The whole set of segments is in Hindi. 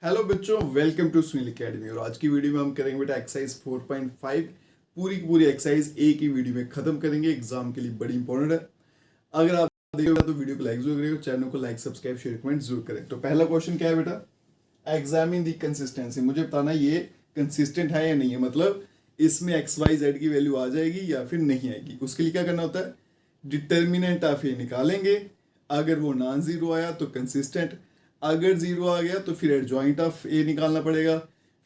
हेलो बच्चों, वेलकम टू सुनील एकेडमी। और आज की वीडियो में हम करेंगे बेटा एक्सरसाइज 4.5 पूरी की पूरी एक्सरसाइज एक ही वीडियो में खत्म करेंगे। एग्जाम के लिए बड़ी इंपॉर्टेंट है। अगर आप देखोगे तो वीडियो को लाइक जरूर करें, चैनल को लाइक सब्सक्राइब शेयर कमेंट जरूर करें। तो पहला क्वेश्चन क्या है बेटा, एग्जामिन दी कंसिस्टेंसी। मुझे बताना ये कंसिस्टेंट है या नहीं है, मतलब इसमें एक्स वाई जेड की वैल्यू आ जाएगी या फिर नहीं आएगी। उसके लिए क्या करना होता है, डिटर्मिनेंट ऑफ ए निकालेंगे। अगर वो नॉन जीरो आया तो कंसिस्टेंट, अगर जीरो आ गया तो फिर एडजॉइंट ऑफ ए निकालना पड़ेगा,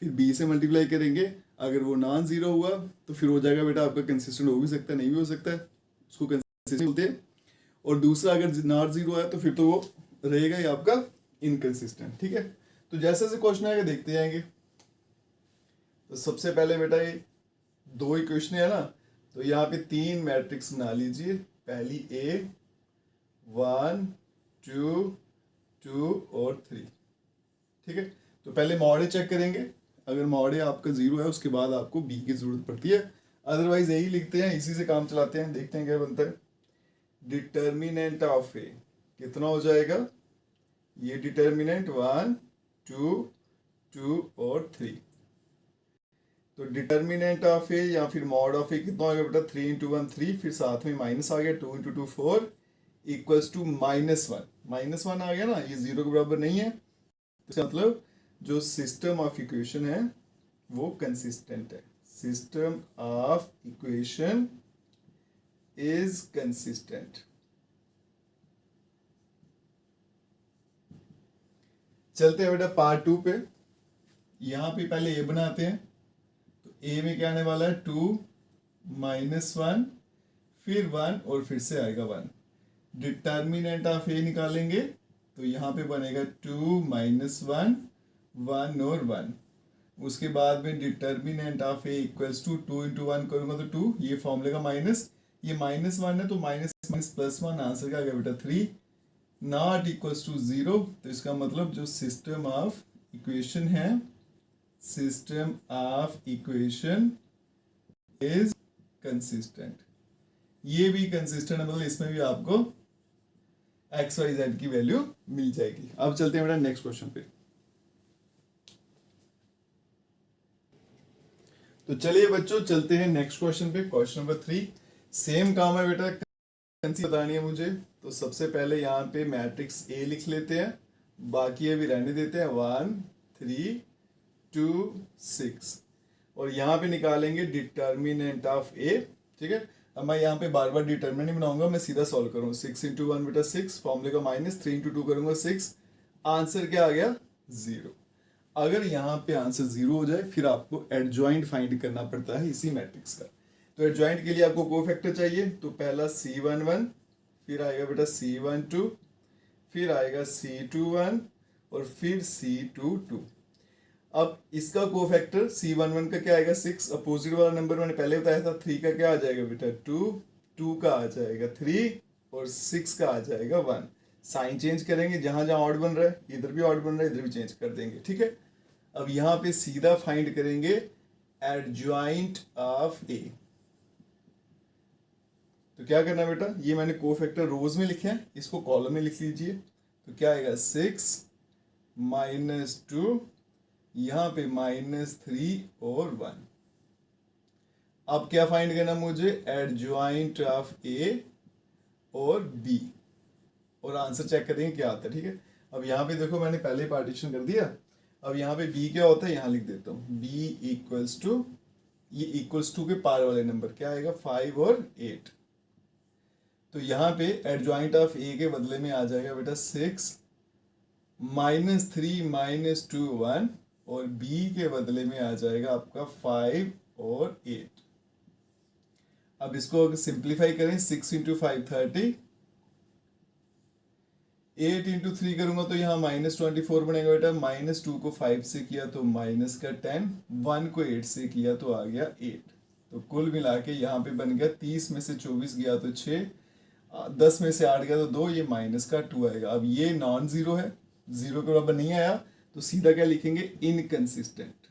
फिर बी से मल्टीप्लाई करेंगे। अगर वो नॉन जीरो हुआ तो फिर हो जाएगा बेटा आपका कंसिस्टेंट, हो भी सकता है नहीं भी हो सकता है, उसको कंसिस्टेंट बोलते हैं। और दूसरा अगर नॉट जीरो आया तो फिर तो वो रहेगा ही आपका इनकंसिस्टेंट। ठीक है, तो जैसे जैसे क्वेश्चन आएगा देखते जाएंगे। तो सबसे पहले बेटा ये दो इक्वेशन है ना, तो यहाँ पे तीन मैट्रिक्स बना लीजिए। पहली ए 1 2 2 और 3। ठीक है, तो पहले मॉडे चेक करेंगे। अगर मॉडे आपका जीरो है उसके बाद आपको बी की जरूरत पड़ती है, अदरवाइज यही लिखते हैं, इसी से काम चलाते हैं। देखते हैं क्या बनता है। डिटर्मिनेंट ऑफ ए कितना हो जाएगा, ये डिटर्मिनेंट 1 2 2 और 3। तो डिटर्मिनेंट ऑफ ए या फिर मॉड ऑफ ए कितना हो गया बेटा, 3 इंटू 1 3, फिर साथ में माइनस आ गया, 2 इंटू 2 4 इक्वल्स टू -1। -1 आ गया ना, ये जीरो के बराबर नहीं है, इसका मतलब जो सिस्टम ऑफ इक्वेशन है वो कंसिस्टेंट है। System of equation is consistent. चलते हैं बेटा पार्ट 2 पे। यहां पे पहले ए बनाते हैं। तो ए में क्या आने वाला है, 2 -1 फिर 1 और फिर से आएगा 1। डिटर्मिनेंट ऑफ ए निकालेंगे तो यहाँ पे बनेगा 2 -1 1 और 1। उसके बाद में determinant of A equals to 2 into 1 करूंगा तो 2, ये फॉर्मूले का माइनस, ये -1 है तो माइनस +1, आंसर क्या आ गया बेटा 3। नॉट इक्वल्स टू 0, तो इसका मतलब जो सिस्टम ऑफ इक्वेशन है, system of equation is consistent. ये भी कंसिस्टेंट है, मतलब इसमें भी आपको एक्स वाई जेड की वैल्यू मिल जाएगी। अब चलते हैं बेटा नेक्स्ट क्वेश्चन पे। तो चलिए बच्चों चलते हैं नेक्स्ट क्वेश्चन पे। क्वेश्चन नंबर 3, सेम काम है बेटा, कंसिस्टेंसी बतानी है मुझे। तो सबसे पहले यहाँ पे मैट्रिक्स ए लिख लेते हैं, बाकी अभी रहने देते हैं 1 3 2 6। और यहाँ पे निकालेंगे डिटर्मिनेंट ऑफ ए। ठीक है, अब मैं यहाँ पे बार बार डिटर्मिनेंट नहीं बनाऊंगा, मैं सीधा सॉल्व करूँ। 6 इंटू 1 बेटा 6, फॉर्मूले का माइनस, 3 इंटू 2 करूंगा 6, आंसर क्या आ गया 0। अगर यहाँ पे आंसर 0 हो जाए फिर आपको एडजॉइंट फाइंड करना पड़ता है इसी मैट्रिक्स का। तो एडजॉइंट के लिए आपको कोफैक्टर चाहिए, तो पहला C11, फिर आएगा बेटा C12, फिर आएगा C21 और फिर C22। अब इसका कोफैक्टर C11 का क्या आएगा 6, अपोजिट वाला नंबर मैंने पहले बताया था। 3 का क्या आ जाएगा बेटा 2, 2 का आ जाएगा 3 और 6 का आ जाएगा 1। साइन चेंज करेंगे, जहां जहां ऑड बन रहा है इधर भी ऑड बन रहा है, इधर भी चेंज कर देंगे। ठीक है, अब यहां पे सीधा फाइंड करेंगे एडजॉइंट ऑफ ए। तो क्या करना बेटा, ये मैंने कोफैक्टर रोज में लिखे हैं, इसको कॉलम में लिख लीजिए। तो क्या आएगा 6 -2, यहां पे -3 और 1। अब क्या फाइंड करना मुझे, एडजॉइंट ऑफ ए और बी, और आंसर चेक करेंगे क्या आता है। ठीक है, अब यहाँ पे देखो मैंने पहले पार्टीशन कर दिया। अब यहाँ पे b क्या होता है, यहाँ लिख देता हूँ b इक्वल्स टू, ये इक्वल्स टू के पार वाले नंबर क्या आएगा 5 और 8। तो यहाँ पे एडजॉइंट ऑफ a के बदले में आ जाएगा बेटा 6 -3 -2 1, और b के बदले में आ जाएगा आपका 5 और 8। अब इसको अगर सिंप्लीफाई करें, 6 इंटू 5 30, 8 इंटू 3 करूंगा तो यहाँ -24 बनेगा बेटा। -2 को 5 से किया तो -10, 1 को 8 से किया तो आ गया 8। तो कुल मिला के यहाँ पे बन गया 30 में से 24 गया तो 6, 10 में से 8 गया तो 2, ये -2 आएगा। अब ये नॉन जीरो है, जीरो के बराबर नहीं आया, तो सीधा क्या लिखेंगे, इनकंसिस्टेंट।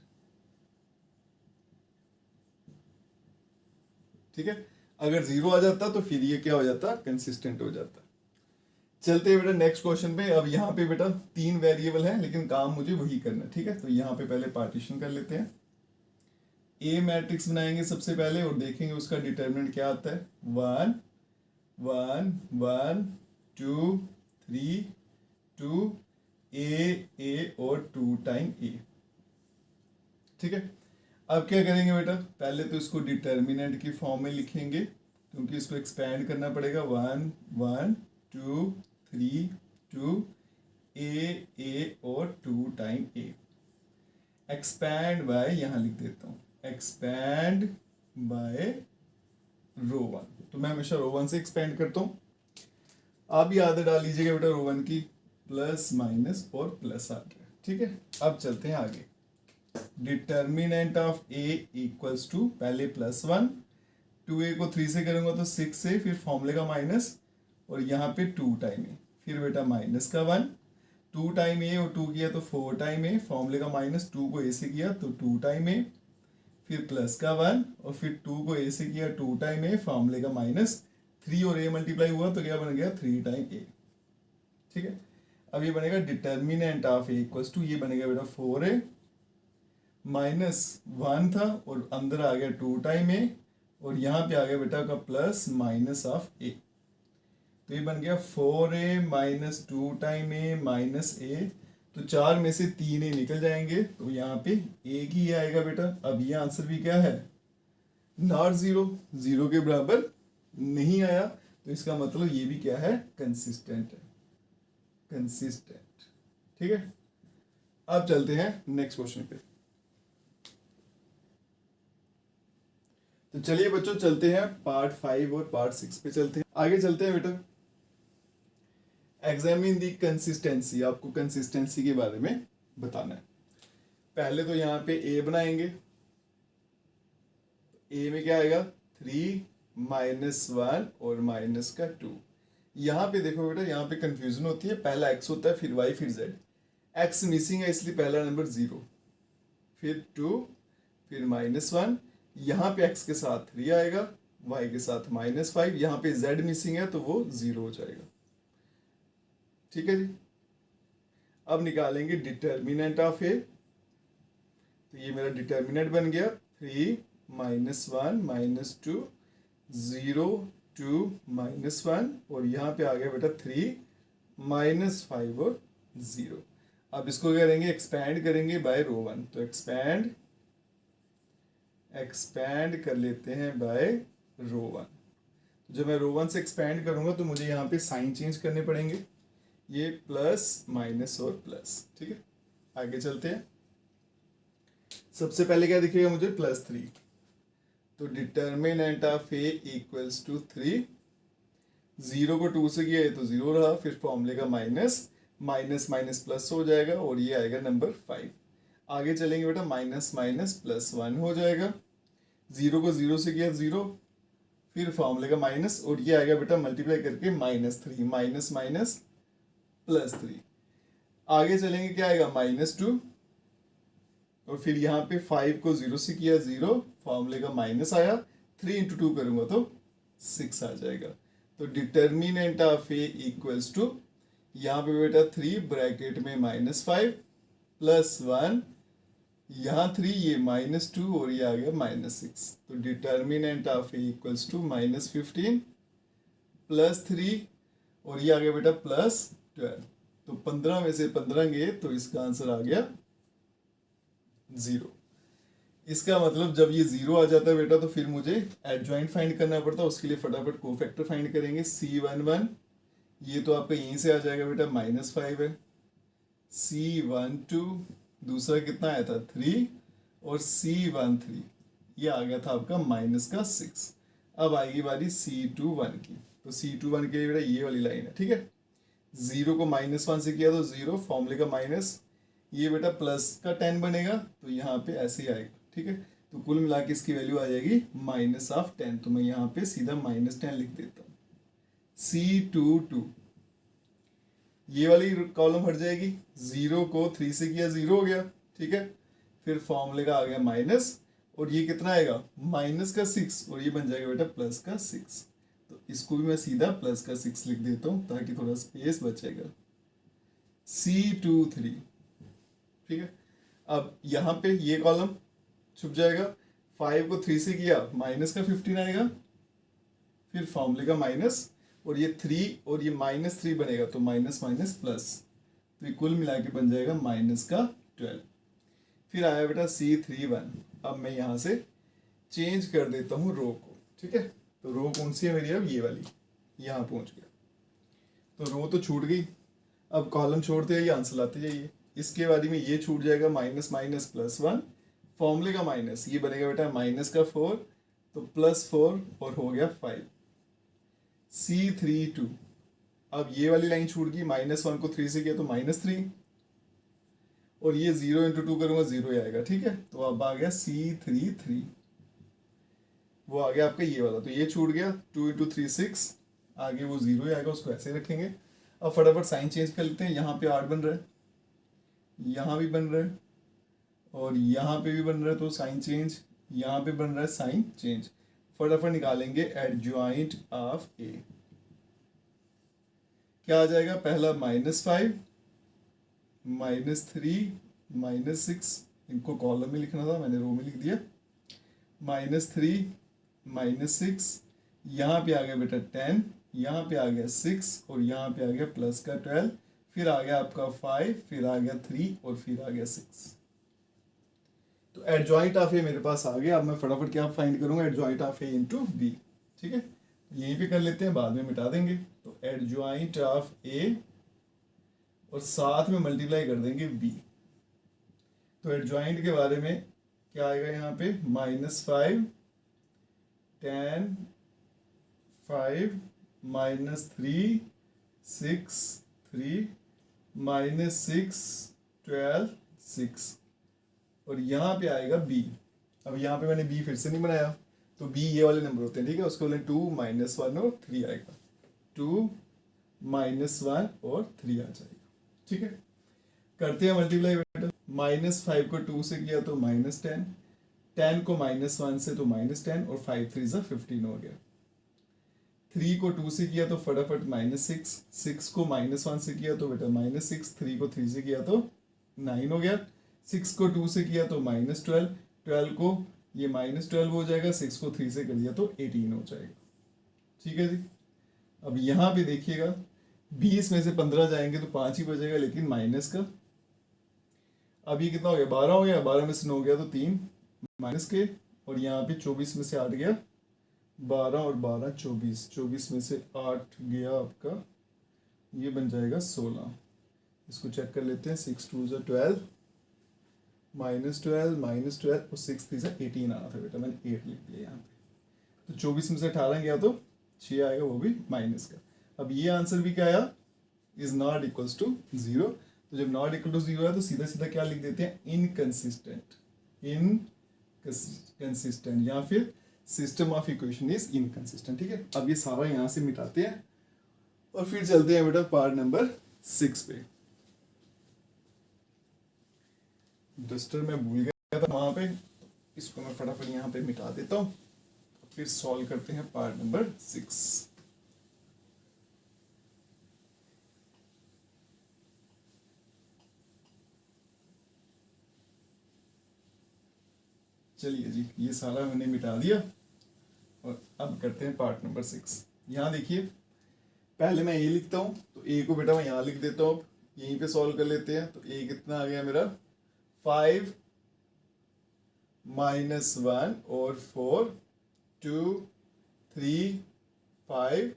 ठीक है, अगर जीरो आ जाता तो फिर ये क्या हो जाता, कंसिस्टेंट हो जाता। चलते हैं बेटा नेक्स्ट क्वेश्चन पे। अब यहाँ पे बेटा 3 वेरिएबल हैं लेकिन काम मुझे वही करना है, ठीक है। तो यहाँ पे पहले पार्टीशन कर लेते हैं। ए मैट्रिक्स बनाएंगे सबसे पहले और देखेंगे उसका डिटर्मिनेंट क्या आता है। 1 1 1 2 3 2 ए और 2 टाइम ए, ठीक है। अब क्या करेंगे बेटा, पहले तो इसको डिटर्मिनेंट की फॉर्म में लिखेंगे क्योंकि इसको एक्सपैंड करना पड़ेगा। 1 1 2 3 2 ए और 2 टाइम ए। एक्सपैंड बाय, यहाँ लिख देता हूँ एक्सपैंड बाय रो 1। तो मैं हमेशा रो 1 से एक्सपैंड करता हूँ। आप ये आदत डाल लीजिएगा बेटा रो 1 की, प्लस माइनस और प्लस आ गया, ठीक है। अब चलते हैं आगे। Determinant of A equals to, पहले +1, 2a को 3 से करूंगा तो 6 से, फिर फॉर्मूले का माइनस और यहाँ पे 2 टाइम ए, फिर बेटा माइनस का 1, 2 टाइम ए और 2 किया तो 4 टाइम ए, फॉर्मूले का माइनस, 2 को ए से किया तो 2 टाइम ए, फिर प्लस का 1 और फिर 2 को ए से किया 2 टाइम ए, फॉर्मूले का माइनस, 3 और ए मल्टीप्लाई हुआ तो क्या बन गया 3 टाइम ए, ठीक है। अब ये बनेगा determinant of A equals to, ये बनेगा बेटा 4a -1 था और अंदर आ गया 2 टाइम ए और यहाँ पे आ गया बेटा का प्लस माइनस ऑफ ए, तो ये बन गया 4a - 2 टाइम ए माइनस ए। तो 4 में से 3 ए निकल जाएंगे तो यहाँ पे एक ही आएगा बेटा। अब ये आंसर भी क्या है, नॉट जीरो, जीरो के बराबर नहीं आया, तो इसका मतलब ये भी क्या है, कंसिस्टेंट है, कंसिस्टेंट, ठीक है। अब चलते हैं नेक्स्ट क्वेश्चन पे। तो चलिए बच्चों चलते हैं पार्ट 5 और पार्ट 6 पे चलते हैं। आगे चलते हैं बेटा। एग्जामिन दी कंसिस्टेंसी, आपको कंसिस्टेंसी के बारे में बताना है। पहले तो यहाँ पे ए बनाएंगे, ए में क्या आएगा 3 -1 और माइनस का 2। यहाँ पे देखो बेटा, यहाँ पे कंफ्यूजन होती है, पहला x होता है फिर y फिर z, x मिसिंग है इसलिए पहला नंबर 0, फिर 2 फिर -1, यहाँ पे x के साथ 3 आएगा, y के साथ -5, यहाँ पे z मिसिंग है तो वो 0 हो जाएगा, ठीक है जी। अब निकालेंगे डिटर्मिनेंट ऑफ ए, तो ये मेरा डिटर्मिनेंट बन गया 3 -1 -2 0 2 -1 और यहाँ पे आ गया बेटा 3 -5 और 0। अब इसको करेंगे एक्सपैंड करेंगे बाय रो 1, तो एक्सपैंड कर लेते हैं बाय रो 1। जब मैं रो 1 से एक्सपैंड करूंगा तो मुझे यहाँ पे साइन चेंज करने पड़ेंगे, ये प्लस माइनस और प्लस, ठीक है। आगे चलते हैं। सबसे पहले क्या दिखेगा मुझे +3, तो determinant of A equals to 3, 0 को 2 से किया है तो 0 रहा, फिर फॉर्मूले का माइनस माइनस प्लस हो जाएगा और ये आएगा नंबर 5। आगे चलेंगे बेटा, माइनस +1 हो जाएगा, 0 को 0 से किया 0, फिर फॉर्मूले का माइनस और ये आएगा बेटा मल्टीप्लाई करके -3, माइनस +3। आगे चलेंगे क्या आएगा -2 और फिर यहाँ पे 5 को 0 से किया 0, फॉर्मूले का माइनस आया, 3 × 2 करूंगा तो 6 आ जाएगा। तो determinant of A equals to, यहाँ पे बेटा 3 ब्रैकेट में -5 +1, यहाँ 3 ये -2 और ये आ गया -6। तो determinant of A equals to -15 +3 और ये आ गया बेटा +12। तो 15 में से 15 गए तो इसका आंसर आ गया 0। इसका मतलब जब ये 0 आ जाता है बेटा तो फिर मुझे एडजॉइंट फाइंड करना पड़ता है, उसके लिए फटाफट कोफैक्टर फाइंड करेंगे। C11 ये तो आपका यहीं से आ जाएगा बेटा, -5 है। C12 दूसरा कितना आया था 3 और C13 ये आ गया था आपका -6। अब आएगी बारी C21 की, तो C21 के लिए बेटा ये वाली लाइन है, ठीक है। 0 को -1 से किया तो 0, फॉर्मूले का माइनस, ये बेटा प्लस का 10 बनेगा तो यहाँ पे ऐसे ही आएगा, ठीक है। तो कुल मिला के इसकी वैल्यू आ जाएगी -10, तो मैं यहाँ पे सीधा -10 लिख देता हूँ। C22 ये वाली कॉलम हट जाएगी, 0 को 3 से किया 0 हो गया, ठीक है। फिर फॉर्मूले का आ गया माइनस और ये कितना आएगा -6 और ये बन जाएगा बेटा +6। तो इसको भी मैं सीधा प्लस का 6 लिख देता हूँ ताकि थोड़ा स्पेस बचेगा। C23, ठीक है। अब यहाँ पे ये कॉलम छुप जाएगा, 5 को 3 से किया माइनस का 15 आएगा, फिर फॉर्मूले का माइनस, और ये 3 और ये -3 बनेगा तो माइनस माइनस प्लस, तो ये कुल मिला के बन जाएगा माइनस का 12। फिर आया बेटा C31। अब मैं यहाँ से चेंज कर देता हूँ रो को, ठीक है। तो रो कौन सी है मेरी, अब ये वाली, यहाँ पहुँच गया। तो रो तो छूट गई, अब कॉलम छोड़ते जाइए, आंसर लाते जाइए। इसके बारे में ये छूट जाएगा माइनस माइनस प्लस 1, फॉर्मूले का माइनस, ये बनेगा बेटा माइनस का 4, तो +4 और हो गया 5। C32। अब ये वाली लाइन छूट गई, -1 को 3 से किया तो -3, और ये 0 × 2 करूँगा 0 ही आएगा, ठीक है। तो अब आ गया C33, वो आ गया आपका ये वाला, तो ये छूट गया, 2 × 3 6, आगे वो 0 ही आएगा, उसको ऐसे रखेंगे। अब फटाफट साइन चेंज कर लेते हैं। यहाँ पे 8 बन रहा है, यहाँ भी बन रहा है, और यहाँ पे भी बन रहा है, तो साइन चेंज, यहाँ पे बन रहा है साइन चेंज। फटाफट निकालेंगे एडजॉइंट ऑफ ए। क्या आ जाएगा, पहला -5, -3, -6, इनको कॉलम में लिखना था, मैंने रो में लिख दिया, -3, -6, यहाँ पे आ गया बेटा 10, यहाँ पे आ गया 6, और यहाँ पे आ गया प्लस का 12, फिर आ गया आपका 5, फिर आ गया 3, और फिर आ गया 6। तो एडजॉइंट ऑफ ए मेरे पास आ गया। अब मैं फटाफट क्या फाइंड करूंगा, adjoint of A into B, ठीक है। यहीं पे कर लेते हैं, बाद में मिटा देंगे। तो एडजॉइंट ऑफ ए और साथ में मल्टीप्लाई कर देंगे बी। तो एडजॉइंट के बारे में क्या आएगा यहाँ पे, -5, 10, 5, -3, 6, 3, -6, 12, 6, और यहाँ पे आएगा बी। अब यहाँ पे मैंने बी फिर से नहीं बनाया, तो बी ये वाले नंबर होते हैं, ठीक है। उसको बोले 2, -1 और 3 आएगा, 2, -1 और 3 आ जाएगा, ठीक है। करते हैं मल्टीप्लाई बेटा। -5 को 2 से किया तो -10, 10 को -1 से तो -10, और 5 3 = 15 हो गया। 3 को 2 से किया तो फटाफट -6, 6 को -1 से किया तो बेटा -6, 3 को 3 से किया तो 9 हो गया, 6 को 2 से किया तो -12, 12 को ये -12 हो जाएगा, 6 को 3 से कर दिया तो 18 हो जाएगा, ठीक है जी। अब यहाँ पे देखिएगा 20 में से 15 जाएंगे तो 5 ही बचेगा, लेकिन माइनस का, अब ये कितना हो गया, 12 हो गया, 12 में से 9 गया तो 3 माइनस के, और यहाँ पे 24 में से 8 गया, 12 और 12 24, 24 में से 8 गया आपका, ये बन जाएगा 16। इसको चेक कर लेते हैं, 6 2 = 12, -12, -12 और 6 3 = 18 आना था बेटा, मैंने 8 लिख दिया यहाँ पे। तो 24 में से 18 गया तो 6 आएगा, वो भी माइनस का। अब ये आंसर भी क्या आया, इज नॉट इक्वल्स टू 0। तो जब नॉट इक्वल टू 0 है तो सीधा सीधा क्या लिख देते हैं, इनकंसिस्टेंट, इनकंसिस्टेंट, या फिर system of equation is inconsistent, ठीक है। अब ये सारा यहाँ से मिटाते हैं और फिर चलते हैं बेटा पार्ट नंबर 6 पे। डस्टर में भूल गया था वहां पे, इसको मैं फटाफट यहाँ पे मिटा देता हूँ, फिर सॉल्व करते हैं पार्ट नंबर 6। चलिए जी, ये सारा मैंने मिटा दिया और अब करते हैं पार्ट नंबर 6। यहाँ देखिए, पहले मैं ए लिखता हूँ, तो ए को बेटा मैं यहाँ लिख देता हूँ, यहीं पे सॉल्व कर लेते हैं। तो ए कितना आ गया मेरा, 5 -1 और 4, 2 3 5,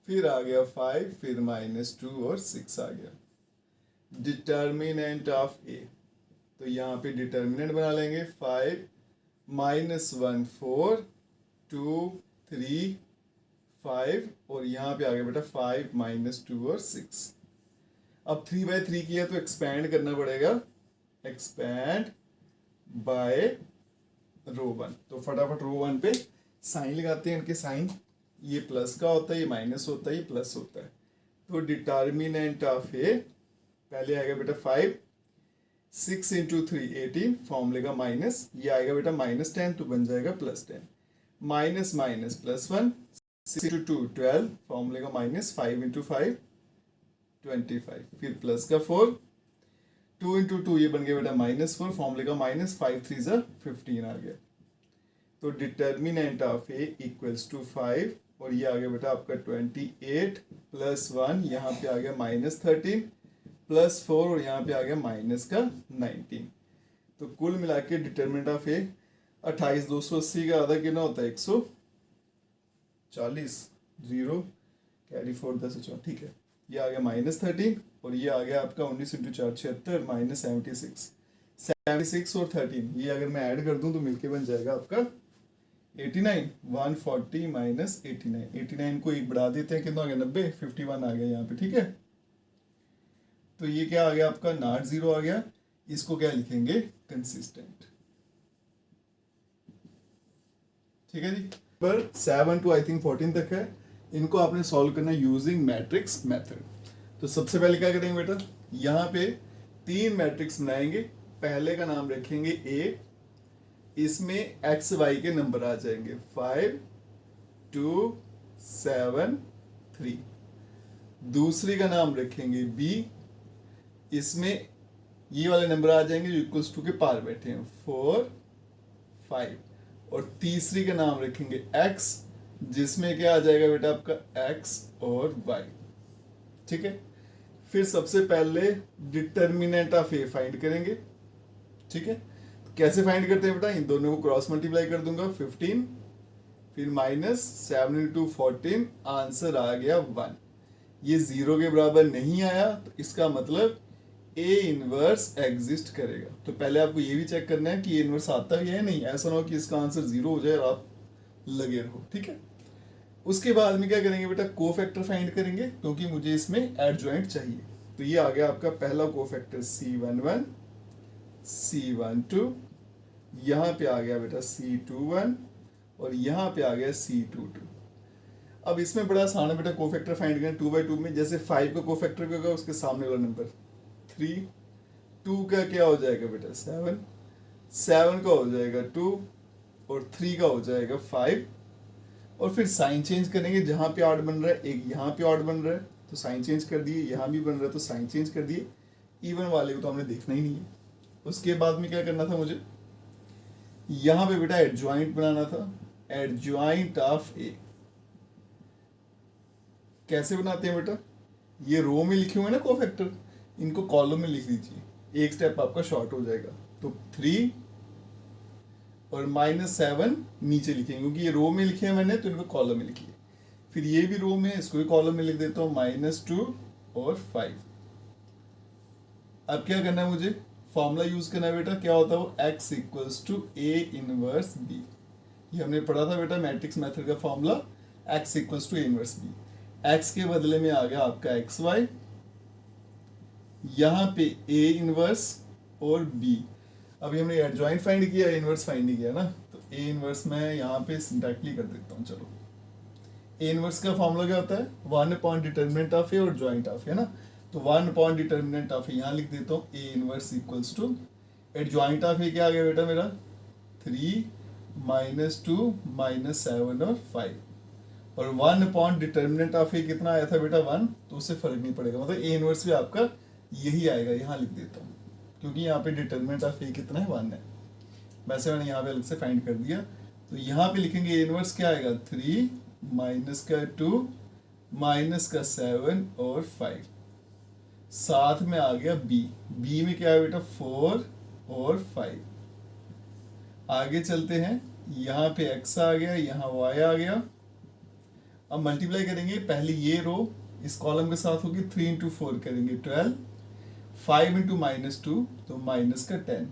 फिर आ गया 5, फिर -2 और 6 आ गया। डिटर्मिनेंट ऑफ ए, तो यहाँ पे डिटर्मिनेंट बना लेंगे, 5 -1 4, 2 3 5, और यहाँ पे आ गया बेटा 5 -2 और 6। अब 3/3 किया तो एक्सपैंड करना पड़ेगा, एक्सपैंड बाय रो 1। तो फटाफट रो 1 पे साइन लगाते हैं, इनके साइन, ये प्लस का होता है, ये माइनस होता है, ये प्लस होता है। तो डिटर्मिनेंट ऑफ ए, पहले आएगा बेटा 5, 6 × 3 18, फॉर्मूले का माइनस, ये आएगा बेटा -10, तो बन जाएगा +10, माइनस माइनस +1, 6 इंटू 2 12, फॉर्मूले का माइनस 5 इंटू 5 25, फिर प्लस का 4, 2 इंटू 2 ये बन गया बेटा -4, फॉर्मूले का माइनस 5 3 ज़ा 15 आ गया। तो determinant of A equals to 5 और ये आ गया बेटा आपका 28 प्लस 1, यहाँ पे आ गया -13 प्लस 4 और यहाँ पे आ गया माइनस का 19। तो कुल मिला के डिटर्मिनेंट ऑफ ए 28, 280 का आधा कितना होता है 140, 0 कैरी 4 10 ठीक है। ये आ गया -13 और ये आ गया आपका 19 इंटू 4 76 माइनस 76 और 13, ये अगर मैं ऐड कर दूं तो मिलके बन जाएगा आपका 89, 140 माइनस 89 को एक बढ़ा देते हैं, कितना आ गया 90, 51 आ गया यहाँ पे, ठीक है। तो ये क्या आ गया आपका नॉट 0 आ गया, इसको क्या लिखेंगे कंसिस्टेंट, ठीक है जी। पर 7 to I think 14 तक है, इनको आपने सॉल्व करना यूजिंग मैट्रिक्स मेथड। तो सबसे पहले क्या करेंगे बेटा, यहाँ पे 3 मैट्रिक्स बनाएंगे, पहले का नाम रखेंगे ए, इसमें एक्स वाई के नंबर आ जाएंगे 5 2 7 3। दूसरी का नाम रखेंगे बी, इसमें ये वाले नंबर आ जाएंगे जो इक्वल्स टू के पार बैठे हैं 4 5। और तीसरी का नाम रखेंगे एक्स, जिसमें क्या आ जाएगा बेटा आपका एक्स और वाई, ठीक है। फिर सबसे पहले डिटर्मिनेंट ऑफ ए फाइंड करेंगे, ठीक है। तो कैसे फाइंड करते हैं बेटा, इन दोनों को क्रॉस मल्टीप्लाई कर दूंगा 15, फिर माइनस 7 इंटू 14, आंसर आ गया 1। ये 0 के बराबर नहीं आया तो इसका मतलब ए इनवर्स एग्जिस्ट करेगा। तो पहले आपको ये भी चेक करना है कि ए इनवर्स आता भी है नहीं, ऐसा ना हो कि इसका आंसर 0 हो जाए और आप लगे रहो, ठीक है। उसके बाद में क्या करेंगे बेटा, कोफैक्टर फाइंड करेंगे, क्योंकि मुझे इसमें एडजॉइंट चाहिए। तो ये आ गया आपका पहला कोफैक्टर C11 C12, यहाँ पे आ गया बेटा C21 और यहाँ पे आ गया C22। अब इसमें बड़ा आसान है बेटा कोफैक्टर फाइंड करना 2 by 2 में। जैसे 5 का कोफैक्टर क्या होगा, उसके सामने वाला नंबर 3, 2 का क्या हो जाएगा बेटा 7, 7 का हो जाएगा 2 और 3 का हो जाएगा 5। और फिर साइन चेंज करेंगे, जहाँ पे ऑड बन रहा है एक यहाँ पे ऑड बन रहा है तो साइन चेंज कर दिए, यहाँ भी बन रहा है तो साइन चेंज कर दिए, इवन वाले को तो हमने देखना ही नहीं है। उसके बाद में क्या करना था मुझे, यहाँ पे बेटा एडजॉइंट बनाना था, एडजॉइंट ऑफ ए। कैसे बनाते हैं बेटा, ये रो में लिखे हुए ना कोफैक्टर, इनको कॉलम में लिख दीजिए, एक स्टेप आपका शॉर्ट हो जाएगा। तो 3 और -7 नीचे लिखेंगे, क्योंकि ये रो में लिखे हैं मैंने तो इनको कॉलम में लिखिए। फिर ये भी रो में है, इसको भी कॉलम में लिख देता हूँ -2 और 5। अब क्या करना है मुझे, फॉर्मूला यूज करना है बेटा, क्या होता है वो x equals to A inverse B. ये हमने पढ़ा था बेटा मैट्रिक्स मेथड का formula, x equals to A inverse B. x के बदले में आ गया आपका एक्स वाई, यहाँ पे a इनवर्स और b। अभी हमने एडजॉइंट फाइंड किया, इनवर्स फाइंड नहीं किया ना, तो a इनवर्स मैं यहाँ पे डायरेक्टली कर देता हूँ। चलो a इनवर्स का फॉर्मूला क्या होता है, 1 अपॉन डिटर्मिनेंट ऑफ ए और जॉइंट ऑफ ए ना। तो 1 अपॉन डिटर्मिनेंट ऑफ ए यहाँ लिख देता हूँ, a inverse equals to adjoint of A क्या आ गया बेटा मेरा 3 -2 -7 और 5। और 1 अपॉन डिटर्मिनेंट ऑफ ए कितना आया था बेटा 1, तो उससे फर्क नहीं पड़ेगा, मतलब a इनवर्स भी आपका यही आएगा। यहाँ लिख देता हूँ क्योंकि यहाँ पे डिटर्मिनेंट ऑफ ए कितना है 1 है, वैसे मैंने यहाँ पे अलग से फाइंड कर दिया। तो यहाँ पे लिखेंगे ए इनवर्स क्या आएगा 3 -2 -7 और 5। साथ में आ गया बी में क्या है बेटा 4 और 5। आगे चलते हैं, यहाँ पे x आ गया, यहाँ y आ गया। अब मल्टीप्लाई करेंगे, पहले ये रो इस कॉलम के साथ होगी, 3 इंटू 4 करेंगे 12, 5 इंटू -2 तो माइनस का 10,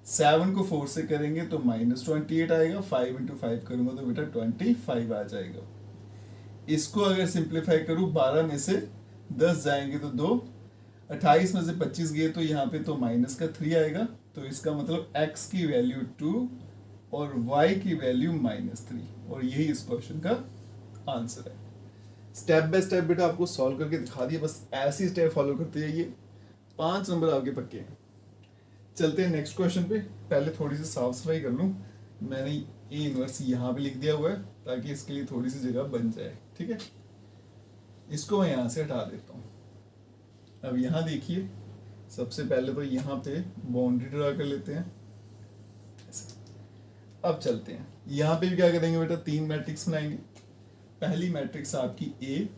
7 को 4 से करेंगे तो -28 आएगा, 5 इंटू 5 करूँगा तो बेटा 25 आ जाएगा। इसको अगर सिंप्लीफाई करूँ 12 में से 10 जाएंगे तो 2, 28 में से 25 गए तो यहाँ पे तो माइनस का 3 आएगा। तो इसका मतलब x की वैल्यू 2 और y की वैल्यू -3, और यही इस क्वेश्चन का आंसर है। स्टेप बाय स्टेप बेटा आपको सॉल्व करके दिखा दिया, बस ऐसी स्टेप फॉलो करते जाइए, 5 नंबर आपके पक्के हैं। चलते हैं नेक्स्ट क्वेश्चन पे, पहले थोड़ी सी साफ सफाई कर लूँ मैंने ए इनवर्स यहाँ पे लिख दिया हुआ है ताकि इसके लिए थोड़ी सी जगह बन जाए, ठीक है। इसको मैं यहाँ से हटा देता हूँ। अब यहाँ देखिए, सबसे पहले तो यहाँ पे बाउंड्री ड्रा कर लेते हैं ऐसे। अब चलते हैं, यहाँ पे भी क्या करेंगे बेटा, 3 मैट्रिक्स बनाएंगे। पहली मैट्रिक्स आपकी ए,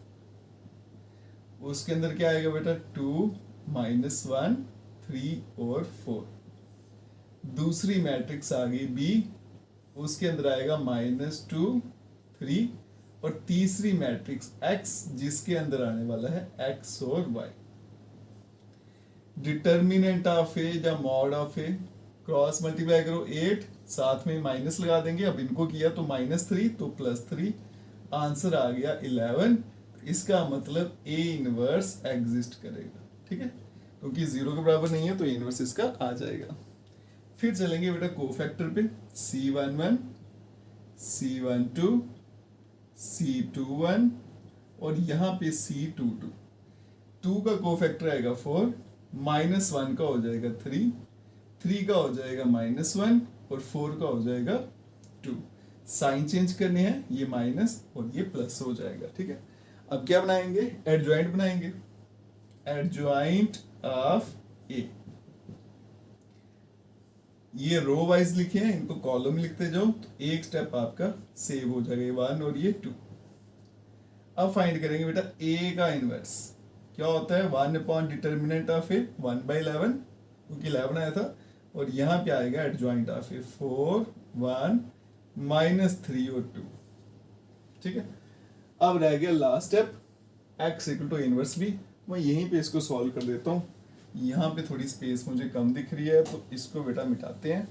उसके अंदर क्या आएगा बेटा 2, -1, 3 और 4। दूसरी मैट्रिक्स आ गई बी, उसके अंदर आएगा -2, 3 और तीसरी मैट्रिक्स x जिसके अंदर आने वाला है x और y। डिटर्मिनेंट ऑफ ए या mod of A, cross multiply करो 8, साथ में माइनस लगा देंगे। अब इनको किया तो -3 तो +3, आंसर आ गया 11। इसका मतलब ए इनवर्स एग्जिस्ट करेगा, ठीक है, क्योंकि 0 के बराबर नहीं है तो इनवर्स इसका आ जाएगा। फिर चलेंगे बेटा कोफैक्टर पे, C11, C12, C21 और यहाँ पे C22। 2 का कोफैक्टर आएगा 4, -1 का हो जाएगा 3, 3 का हो जाएगा -1 और 4 का हो जाएगा 2। साइन चेंज करने हैं, ये माइनस और ये प्लस हो जाएगा, ठीक है। अब क्या बनाएंगे, एडजॉइंट बनाएंगे। एडजॉइंट ऑफ ए, ये रो वाइज लिखे हैं, इनको कॉलम लिखते जाओ तो एक स्टेप आपका सेव हो जाएगा, ये 1 और ये 2। अब फाइंड करेंगे बेटा ए का इनवर्स क्या होता है, 1 अपॉन डिटर्मिनेंट ऑफ ए 1/11 क्योंकि 11 आया था, और यहाँ पे आएगा एडजॉइंट ऑफ ए 4, 1, -3 और 2, ठीक है। अब रह गया last step, x equal to inverse भी। मैं यहीं पे इसको सॉल्व कर देता हूँ। यहाँ पे थोड़ी स्पेस मुझे कम दिख रही है तो इसको बेटा मिटाते हैं,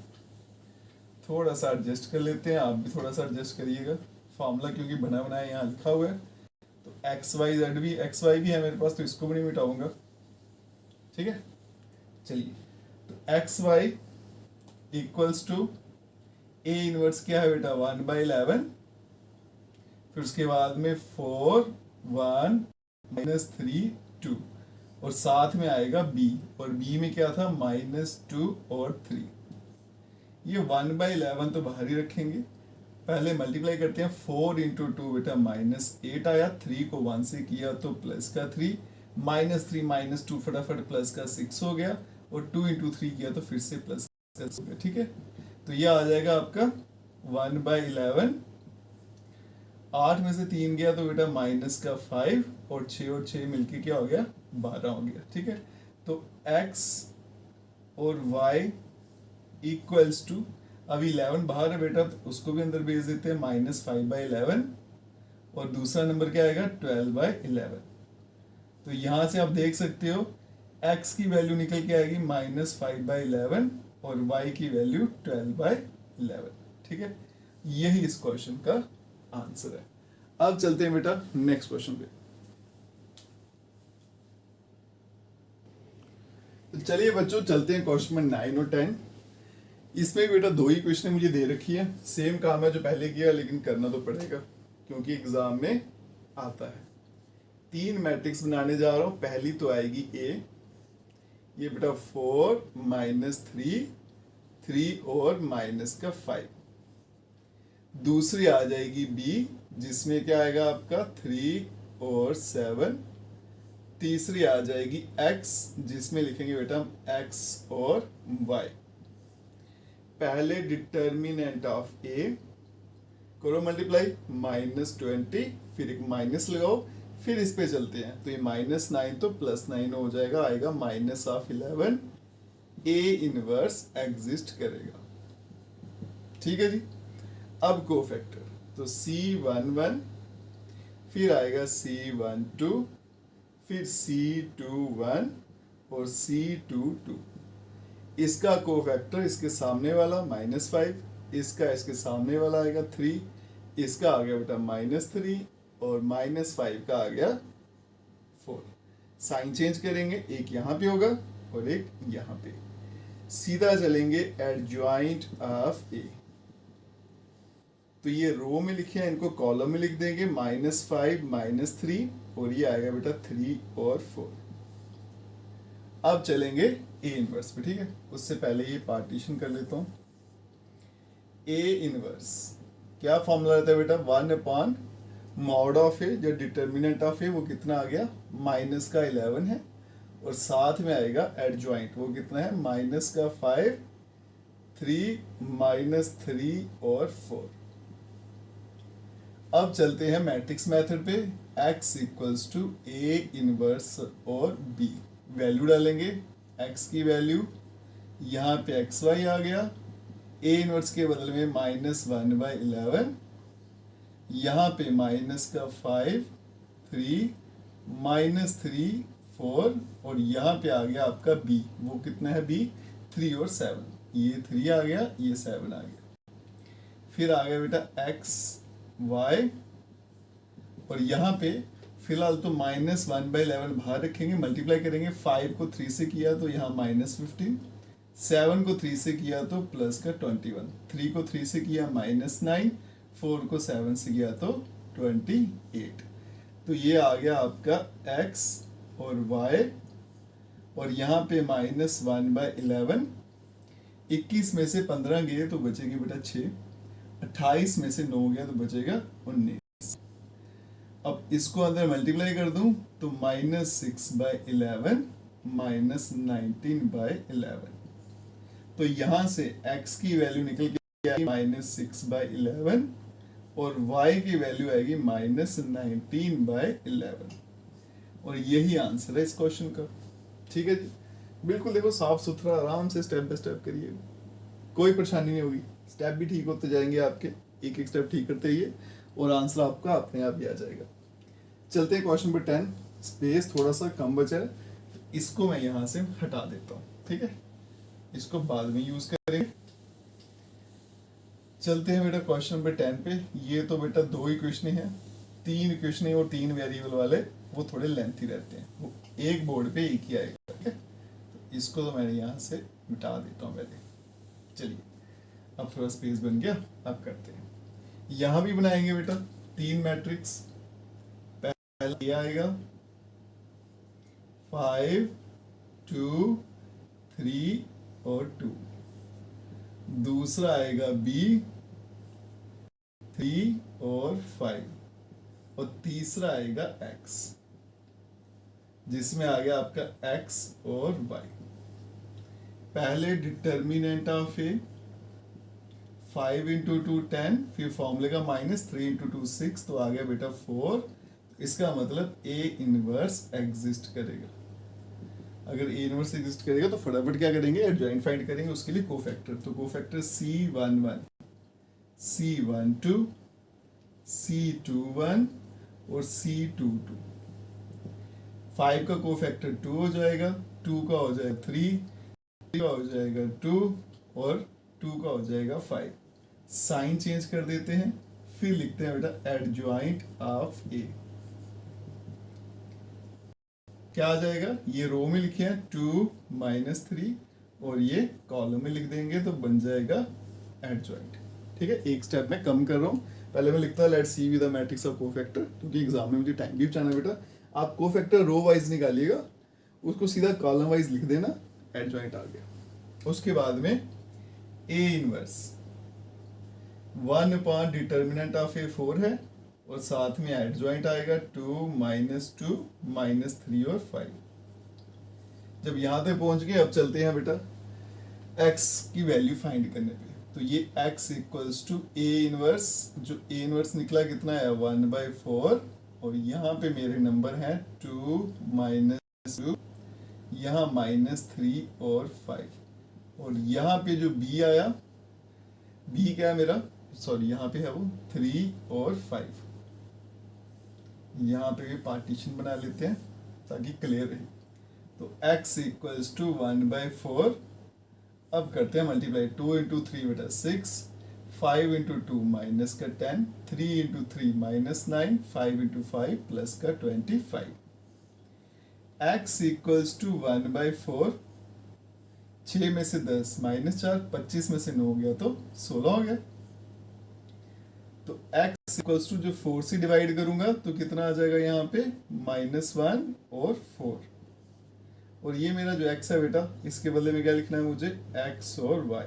थोड़ा सा एडजस्ट कर लेते हैं। आप भी थोड़ा सा एडजस्ट करिएगा, फार्मूला क्योंकि बना बनाया यहाँ लिखा हुआ है। तो XYZ भी, XY भी है मेरे पास तो इसको भी नहीं मिटाऊंगा, ठीक है। चलिए, तो XY equals to A inverse क्या है बेटा 1/11, फिर उसके बाद में 4, 1, -3, 2 और साथ में आएगा b, और b में क्या था -2 और 3। ये 1/11 तो बाहर ही रखेंगे, पहले मल्टीप्लाई करते हैं। 4 × 2 बेटा -8 आया, 3 को 1 से किया तो प्लस का 3, -3 -2 फटाफट प्लस का 6 हो गया, और 2 × 3 किया तो फिर से प्लस का 6 हो गया, ठीक है। तो ये आ जाएगा आपका 1/11। 8 में से 3 गया तो बेटा -5 और 6 मिलके क्या हो गया 12 हो गया, ठीक है। तो x और y इक्वल्स टू, अब 11 बाहर है बेटा तो उसको भी अंदर भेज देते हैं, -5/11 और दूसरा नंबर क्या आएगा 12/11। तो यहां से आप देख सकते हो x की वैल्यू निकल के आएगी -5/11 और y की वैल्यू 12/11, ठीक है। यही इस क्वेश्चन का आंसर है। अब चलते हैं बेटा नेक्स्ट क्वेश्चन पे। तो चलिए बच्चों चलते हैं क्वेश्चन में 9 और 10। इसमें बेटा 2 ही क्वेश्चन मुझे दे रखी है, सेम काम है जो पहले किया, लेकिन करना तो पड़ेगा क्योंकि एग्जाम में आता है। 3 मैट्रिक्स बनाने जा रहा हूं। पहली तो आएगी ए, ये बेटा 4, -3, 3 और -5। दूसरी आ जाएगी बी, जिसमें क्या आएगा आपका 3 और 7। तीसरी आ जाएगी x, जिसमें लिखेंगे बेटा हम x और y। पहले डिटर्मिनेंट ऑफ a करो मल्टीप्लाई, -20, फिर एक माइनस लगाओ, फिर इस पे चलते हैं। तो ये -9 तो +9 हो जाएगा, आएगा -11। a इनवर्स एग्जिस्ट करेगा, ठीक है जी। अब कोफैक्टर तो C11, फिर आएगा C12, फिर C21 और C22। इसका कोफैक्टर इसके सामने वाला -5, इसका इसके सामने वाला आएगा 3, इसका आ गया बेटा -3 और -5 का आ गया 4। साइन चेंज करेंगे, एक यहाँ पे होगा और एक यहाँ पे। सीधा चलेंगे एडजॉइंट ऑफ ए, तो ये रो में लिखे हैं, इनको कॉलम में लिख देंगे, -5 -3 और ये आएगा बेटा 3 और 4। अब चलेंगे ए इनवर्स पे, ठीक है। उससे पहले ये पार्टीशन कर लेता हूं। ए इनवर्स, क्या फॉर्मूला रहता है बेटा, 1 मॉड ऑफ ए, जो डिटर्मिनेंट ऑफ ए वो कितना आ गया, माइनस का 11 है, और साथ में आएगा एडजॉइंट, वो कितना है, माइनस का 5, 3, माइनस 3 और 4। अब चलते हैं मैट्रिक्स मेथड पे, x equals to A inverse और b, वैल्यू डालेंगे, x की वैल्यू यहाँ पे एक्स वाई आ गया, ए इनवर्स के बदले में -1/11, यहाँ पे माइनस का 5, 3, -3, 4, और यहाँ पे आ गया आपका b, वो कितना है b, 3 और 7, ये 3 आ गया, ये 7 आ गया। फिर आ गया बेटा x y, और यहाँ पे फिलहाल तो -1/11 बाहर रखेंगे, मल्टीप्लाई करेंगे, 5 को 3 से किया तो यहाँ -15, 7 को 3 से किया तो प्लस का 21, 3 को 3 से किया -9, 4 को 7 से किया तो 28। तो ये आ गया आपका x और y, और यहाँ पे -1/11, 21 में से 15 गए तो बचेगी बेटा 6, 28 में से 9 गया तो बचेगा 19। अब इसको अंदर मल्टीप्लाई कर दूं तो -6/11 -19/11, तो यहां से x की वैल्यू निकल के आएगी -6/11 और y की वैल्यू आएगी -19/11, और यही आंसर है इस क्वेश्चन का। ठीक है जी, बिल्कुल देखो साफ सुथरा, आराम से स्टेप बाय स्टेप करिए, कोई परेशानी नहीं होगी, स्टेप भी ठीक होते जाएंगे आपके, एक एक स्टेप ठीक करते रहिए और आंसर आपका अपने आप ही आ जाएगा। चलते हैं क्वेश्चन नंबर 10, स्पेस थोड़ा सा कम बचा है, इसको मैं यहाँ से हटा देता हूँ, ठीक है, इसको बाद में यूज करेंगे। चलते हैं बेटा क्वेश्चन नंबर 10 पे। ये तो बेटा 2 इक्वेशन हैं, 3 इक्वेशन है और 3 वेरिएबल वाले, वो थोड़े लेंथी रहते हैं, वो एक बोर्ड पे एक ही आएगा, ठीक है। तो इसको तो मैंने यहाँ से मिटा देता हूँ पहले। चलिए अब थोड़ा स्पेस बन गया, अब करते हैं, यहाँ भी बनाएंगे बेटा 3 मैट्रिक्स। पहला ये आएगा 5, 2, 3 और 2, दूसरा आएगा b 3 और 5, और तीसरा आएगा x, जिसमें आ गया आपका x और y। पहले डिटर्मिनेंट ऑफ ए 5 × 2 10, फिर फॉर्मूले का -3 × 2 6, तो आ गया बेटा 4। इसका मतलब ए इनवर्स एग्जिस्ट करेगा। अगर ए इनवर्स एग्जिस्ट करेगा तो फटाफट क्या करेंगे, एडजॉइंट फाइंड करेंगे, उसके लिए कोफैक्टर, तो कोफैक्टर C11, C12, C21 और C22। 5 का कोफैक्टर 2 हो जाएगा, 2 का हो जाएगा 3, 3 का हो जाएगा 2 और 2 का हो जाएगा 5। साइन चेंज कर देते हैं, फिर लिखते हैं बेटा एडजॉइंट ऑफ ए। क्या आ जाएगा, ये रो में लिखे हैं 2 -3, और ये कॉलम में लिख देंगे तो बन जाएगा एडजॉइंट। ठीक है, एक स्टेप मैं कम कर रहा हूँ, पहले मैं लिखता let's see with the matrix of cofactor, क्योंकि एग्जाम में मुझे टाइम भी बचाना बेटा। आप कोफैक्टर रो वाइज निकालिएगा, उसको सीधा कॉलम वाइज लिख देना, एडजॉइंट आ गया। उसके बाद में ए इनवर्स 1 डिटर्मिनेंट ऑफ ए 4 है, और साथ में एडजॉइंट आएगा 2, -2, -3 और 5। जब यहां तक पहुंच गए, अब चलते हैं बेटा x की वैल्यू फाइंड करने पे। तो ये x equals to A inverse, जो ए इनवर्स निकला कितना है 1/4, और यहाँ पे मेरे नंबर हैं 2, -2, यहाँ -3 और 5, और यहाँ पे जो b आया, b क्या है मेरा, सॉरी यहाँ पे है वो 3 और 5। यहाँ पे पार्टीशन बना लेते हैं ताकि क्लियर रहे। तो x इक्वल्स टू 1/4, अब करते हैं मल्टीप्लाई, 2 × 3 बेटा 6, 5 × 2 माइनस का 10, 3 × 3 -9, 5 × 5 प्लस का 25। x इक्वल्स टू 1/4, 6 में से 10 -4, 25 में से 9 गया तो 16 हो गया। तो x इक्वल्स टू जो 4 से डिवाइड करूंगा तो कितना आ जाएगा यहाँ पे -1 और 4, और ये मेरा जो x है बेटा, इसके बदले में क्या लिखना है मुझे, x और y।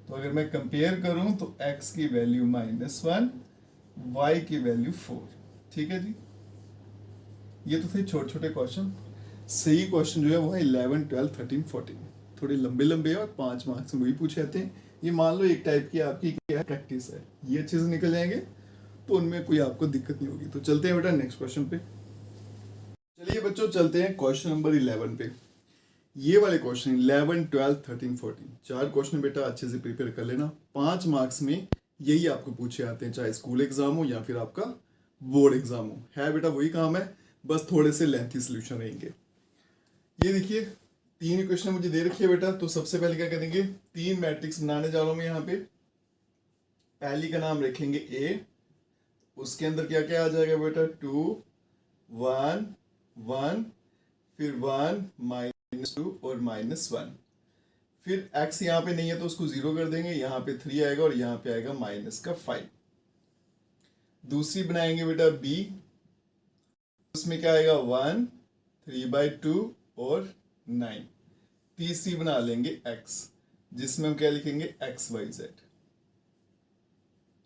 तो अगर मैं कंपेयर करूं तो x की वैल्यू -1, y की वैल्यू 4। ठीक है जी, ये तो थे छोटे छोटे क्वेश्चन। सही क्वेश्चन जो है वो है 11, 12, 13, 14। थोड़े लंबे लंबे और 5 मार्क्स में वही पूछे जाते हैं। ये मान लो एक टाइप की आपकी क्या है, प्रैक्टिस है, ये अच्छे से निकल जाएंगे तो उनमें कोई आपको दिक्कत नहीं होगी। तो चलते हैं बेटा नेक्स्ट क्वेश्चन पे। चलिए बच्चों चलते हैं क्वेश्चन नंबर 11 पे। ये वाले क्वेश्चन 11, 12, 13, 14 4 क्वेश्चन बेटा अच्छे से प्रिपेयर कर लेना। 5 मार्क्स में यही आपको पूछे आते हैं, चाहे स्कूल एग्जाम हो या फिर आपका बोर्ड एग्जाम हो। है बेटा वही काम है, बस थोड़े से लेंथी सोल्यूशन रहेंगे। ये देखिए 3 इक्वेशन मुझे दे रखी है बेटा। तो सबसे पहले क्या करेंगे, 3 मैट्रिक्स बनाने जा रहा हूं मैं यहाँ पे। पहली का नाम रखेंगे ए, उसके अंदर क्या क्या आ जाएगा बेटा, 2, 1, 1, फिर 1, -2 और -1। फिर x यहाँ पे नहीं है तो उसको 0 कर देंगे, यहाँ पे 3 आएगा और यहाँ पे आएगा -5। दूसरी बनाएंगे बेटा b, उसमें क्या आएगा 1, 3/2 और 9। तीसरी बना लेंगे x, जिसमें हम क्या लिखेंगे x, y, z।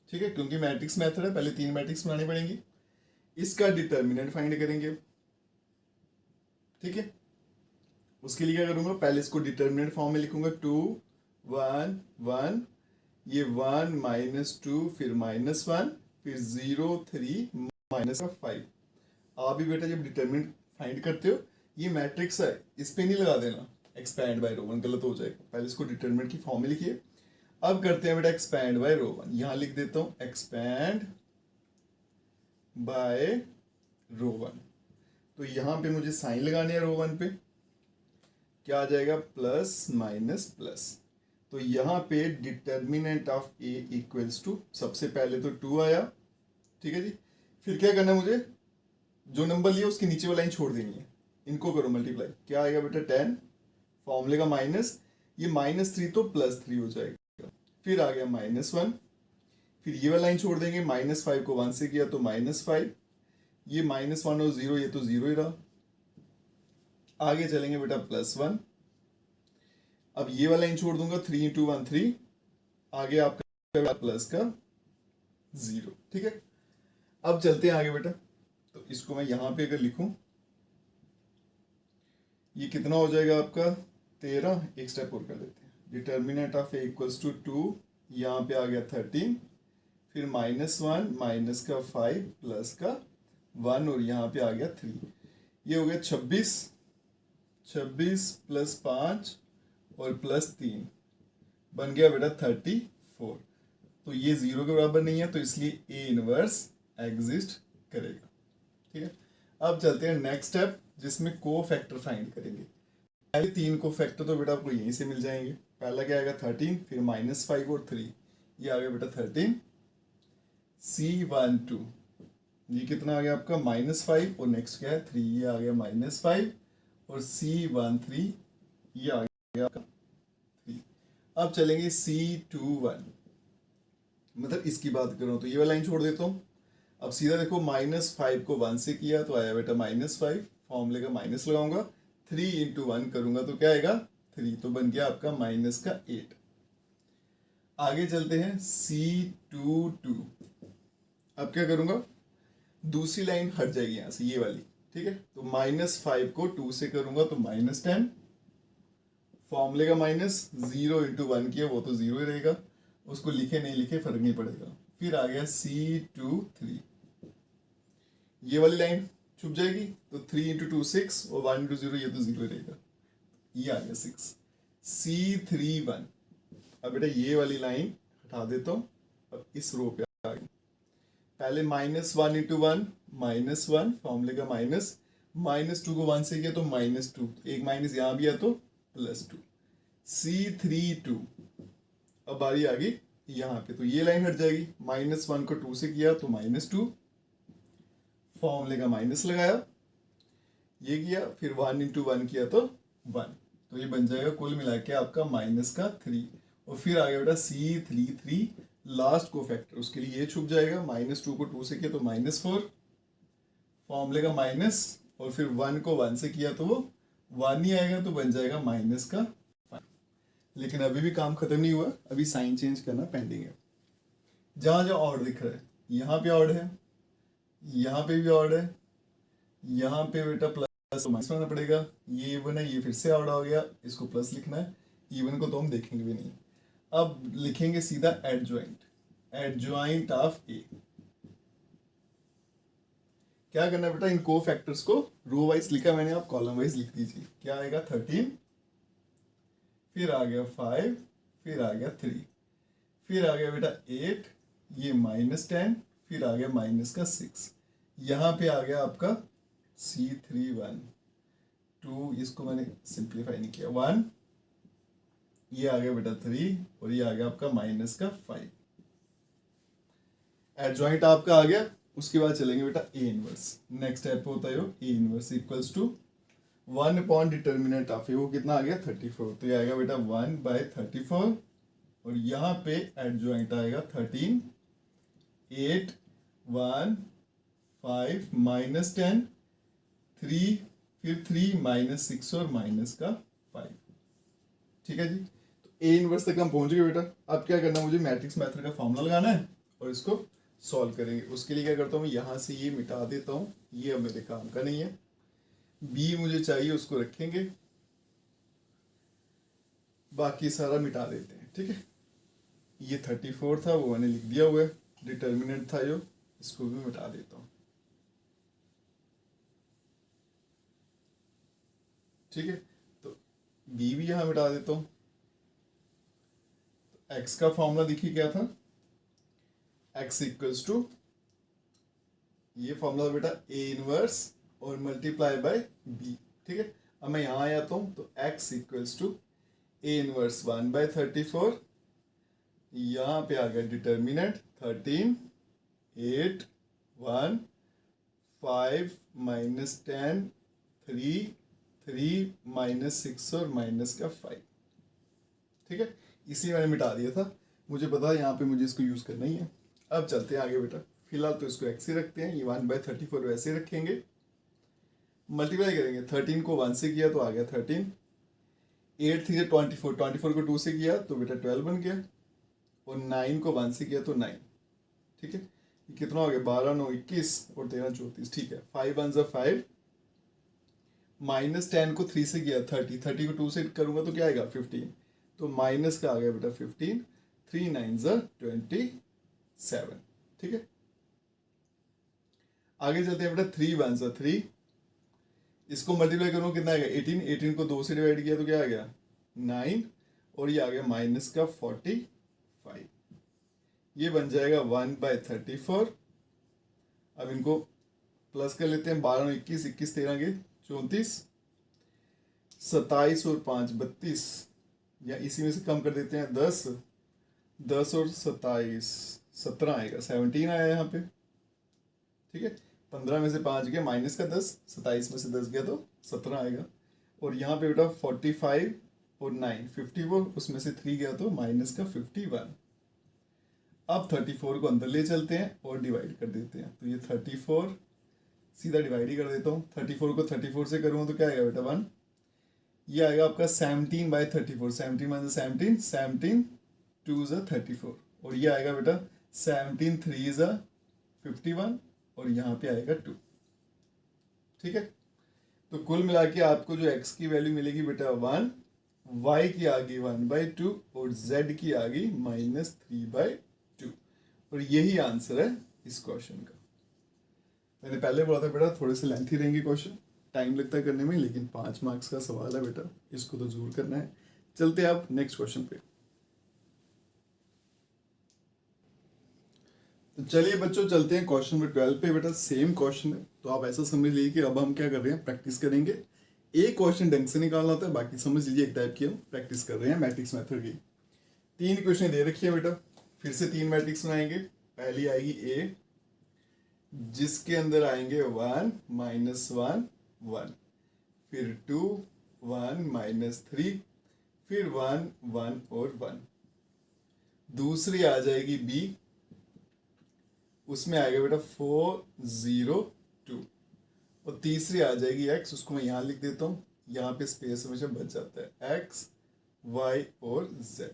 ठीक है, क्योंकि मैट्रिक्स मेथड है, पहले 3 मैट्रिक्स बनानी पड़ेंगी। इसका डिटर्मिनेंट फाइंड करेंगे। ठीक है, उसके लिए क्या करूंगा, पहले इसको डिटर्मिनेंट फॉर्म में लिखूंगा, 2, 1, 1, ये 1, -2, फिर -1, फिर 0, 3, -5। आप भी बेटा जब डिटर्मिनेंट फाइंड करते हो, ये मैट्रिक्स है, इस पे नहीं लगा देना एक्सपैंड बाय रो वन, गलत हो जाएगा। पहले इसको डिटर्मिनेंट की फॉर्म में लिखिए। अब करते हैं बेटा एक्सपैंड बाय रो वन। यहां लिख देता हूं एक्सपैंड बाय रो वन। तो यहां पे मुझे साइन लगाने हैं रो वन पे। क्या आ जाएगा, प्लस माइनस प्लस। तो यहाँ पे determinant of A equals to, सबसे पहले तो 2 आया। ठीक है जी, फिर क्या करना है मुझे, जो नंबर लिया उसके नीचे वाला लाइन छोड़ देनी है, इनको करो मल्टीप्लाई। क्या आएगा बेटा 10, फॉर्मूले का माइनस, ये -3 तो +3 हो जाएगा। फिर आ गया -1, फिर ये वाला लाइन छोड़ देंगे, -5 को 1 से किया तो -5, ये -1 और 0, ये तो 0 ही रहा। आगे चलेंगे बेटा +1, अब ये वाला लाइन छोड़ दूंगा, 3 × 1 3, आगे आपका प्लस का 0। ठीक है, अब चलते हैं आगे बेटा। तो इसको मैं यहां पे अगर लिखूं, ये कितना हो जाएगा आपका 13। एक स्टेप और कर लेते हैं, determinant of A equals to 2, यहाँ पे आ गया 13, फिर -1, माइनस का 5, प्लस का 1 और यहाँ पे आ गया 3। ये हो गया 26, 26 + 5 और +3 बन गया बेटा 34। तो ये 0 के बराबर नहीं है, तो इसलिए ए इनवर्स एग्जिस्ट करेगा। ठीक है, अब चलते हैं नेक्स्ट स्टेप, जिसमें को फैक्टर फाइंड करेंगे। पहले 3 को फैक्टर तो बेटा आपको यहीं से मिल जाएंगे। पहला क्या आएगा 13, फिर -5 और 3, ये आ गया बेटा 13। C12 ये कितना आ गया आपका -5 और नेक्स्ट क्या है 3, ये आ गया -5 और C13 ये आ गया आपका 3। अब चलेंगे C21, मतलब इसकी बात करूं तो ये वाला लाइन छोड़ देता हूँ। अब सीधा देखो, -5 को 1 से किया तो आया बेटा -5, फॉर्मूले का माइनस लगाऊंगा, 3 × 1 करूंगा तो क्या आएगा 3, तो बन गया आपका -8। आगे चलते हैं C22। अब क्या करूंगा, दूसरी लाइन हट जाएगी यहां से, ये वाली। ठीक है, तो -5 को 2 से करूंगा तो -10, फॉर्मूले का माइनस, 0 × 1 किया वो तो 0 ही रहेगा, उसको लिखे नहीं लिखे फर्क नहीं पड़ेगा। फिर आ गया C23, ये वाली लाइन छुप जाएगी, तो 3 × 2 6 और 1 × 0, ये तो 0 रहेगा, ये आ गया 6। C31, अब बेटा ये वाली लाइन हटा देता हूँ, अब इस रो पे आ गई। पहले -1 × 1 -1, फॉर्मूले का माइनस, -2 को 1 से किया तो -2, एक माइनस यहाँ भी है तो +2। C32, अब बारी आ गई यहाँ पे, तो ये लाइन हट जाएगी, -1 को 2 से किया तो -2, फॉर्मूले का माइनस लगाया, ये किया, फिर 1 × 1 किया तो 1, तो ये बन जाएगा कुल मिला के आपका -3। और फिर आ गया बेटा C33 लास्ट को फैक्टर, उसके लिए ये छुप जाएगा, -2 को 2 से किया तो -4, फॉर्मूले का माइनस, और फिर 1 को 1 से किया तो वो 1 ही आएगा, तो बन जाएगा -5। लेकिन अभी भी काम खत्म नहीं हुआ, अभी साइन चेंज करना पेंडिंग है। जहां जहां ऑड दिख रहा है, यहाँ पे ऑड है, यहाँ पे भी ऑड है, यहाँ पे बेटा प्लस माइनस करना पड़ेगा। ये इवन है, ये फिर से ऑड हो गया, इसको प्लस लिखना है। इवन को तो हम देखेंगे भी नहीं। अब लिखेंगे सीधा एडजॉइंट, एडजॉइंट ऑफ ए। क्या करना है बेटा, इन को फैक्टर्स को रो वाइज लिखा मैंने, आप कॉलम वाइज लिख दीजिए। क्या आएगा 13, फिर आ गया 5, फिर आ गया 3, फिर आ गया बेटा 8, ये -10, फिर आ गया माइनस का 6, यहाँ पे आ गया आपका C31 2, इसको मैंने सिंप्लीफाई नहीं किया, 1, ये आ गया बेटा 3, और ये आ गया आपका माइनस का 5। एडजॉइंट आपका आ गया। उसके बाद चलेंगे बेटा ए इनवर्स। नेक्स्ट स्टेप होता है A inverse equals to 1 upon determinant of A, वो कितना आ गया 34, तो ये आएगा बेटा 1/34, और यहाँ पे एडजॉइंट आएगा 13, 8, 1, 5, -10, 3, फिर 3, -6 और माइनस का 5। ठीक है जी, तो ए इनवर्स तक हम पहुंच गए बेटा। अब क्या करना है, मुझे मैट्रिक्स मेथड का फॉर्मूला लगाना है और इसको सॉल्व करेंगे। उसके लिए क्या करता हूँ, यहाँ से ये मिटा देता हूँ, ये अब मेरे काम का नहीं है। बी मुझे चाहिए, उसको रखेंगे, बाकी सारा मिटा देते हैं। ठीक है, ये 34 था, वो मैंने लिख दिया हुआ है, डिटर्मिनेंट था जो, इसको भी मिटा देता हूँ। ठीक है, तो बी भी यहाँ मिटा देता हूँ। तो एक्स का फॉर्मूला देखिए क्या था, एक्स इक्वल्स टू, ये फॉर्मूला बेटा ए इनवर्स और मल्टीप्लाई बाय बी। ठीक है, अब मैं यहाँ आता हूँ, तो x equals to A inverse 1/34, यहाँ पे आ गया डिटर्मिनेंट 13, 8, 1, 5, -10, 3, 3, -6 और माइनस का 5। ठीक है, इसी मैंने मिटा दिया था, मुझे पता है यहाँ पे मुझे इसको यूज करना ही है। अब चलते हैं आगे बेटा, फिलहाल तो इसको एक्स ही रखते हैं, ये 1/34 वैसे रखेंगे। मल्टीप्लाई करेंगे, 13 को 1 से किया तो आ गया 13, 8 थी 24, 24 को 2 से किया तो बेटा 12 बन गया, और 9 को 1 से किया तो 9। ठीक है, ये कितना हो गया, 12, 9, 21 और 13, 34। ठीक है, 5 1 ज़ा 5, -10 को 3 से किया 30, 30 को 2 से करूंगा तो क्या आएगा 15, तो माइनस का आ गया बेटा 15, 3 9 ज़ा 27। ठीक है, आगे चलते हैं बेटा, 3 1 ज़ा 3, इसको मल्टीप्लाई करूँ कितना आएगा 18, 18 को 2 से डिवाइड किया तो क्या आ गया 9, और ये आ गया माइनस का 45, ये बन जाएगा 1/34। अब इनको प्लस कर लेते हैं, 12 21, 21 13 के 34, 27 और 5 32, या इसी में से कम कर देते हैं 10, 10 और 27 17 आएगा, 17 आया यहाँ पे। ठीक है, 15 में से 5 गया माइनस का 10, 27 में से 10 गया तो 17 आएगा, और यहाँ पे बेटा 45 और 9 54, उसमें से 3 गया तो माइनस का 51। अब 34 को अंदर ले चलते हैं और डिवाइड कर देते हैं, तो ये 34 सीधा डिवाइड ही कर देता हूँ, 34 को 34 से करूँगा तो क्या आएगा बेटा 1, ये आएगा आपका 17/34, 17 × 17, 17 2 ज़ा 34, और ये आएगा बेटा 17 3 ज़ा 51, और यहाँ पे आएगा 2। ठीक है, तो कुल मिला के आपको जो x की वैल्यू मिलेगी बेटा 1, y की आ गई 1/2, और z की आ गई -3/2, और यही आंसर है इस क्वेश्चन का। मैंने पहले बोला था बेटा थोड़े से लेंथी रहेंगे क्वेश्चन, टाइम लगता है करने में, लेकिन 5 मार्क्स का सवाल है बेटा, इसको तो जरूर करना है। चलते हैं आप नेक्स्ट क्वेश्चन पे। तो चलिए बच्चों चलते हैं क्वेश्चन नंबर 12 पे। बेटा सेम क्वेश्चन है, तो आप ऐसा समझ लीजिए कि अब हम क्या कर रहे हैं, प्रैक्टिस करेंगे। एक क्वेश्चन ढंग से निकालना होता है, बाकी समझ लीजिए एक टाइप की हम प्रैक्टिस कर रहे हैं मैट्रिक्स मेथड की। 3 क्वेश्चन दे रखी है बेटा, फिर से 3 मैट्रिक्स बनाएंगे। पहली आएगी ए, जिसके अंदर आएंगे 1 -1 1, फिर 2 1 -3, फिर 1 1 और 1। दूसरी आ जाएगी बी, उसमें आएगा बेटा 4 0 2, और तीसरी आ जाएगी एक्स, उसको मैं यहाँ लिख देता हूँ, यहाँ पे स्पेस हमेशा बच जाता है, एक्स y और z।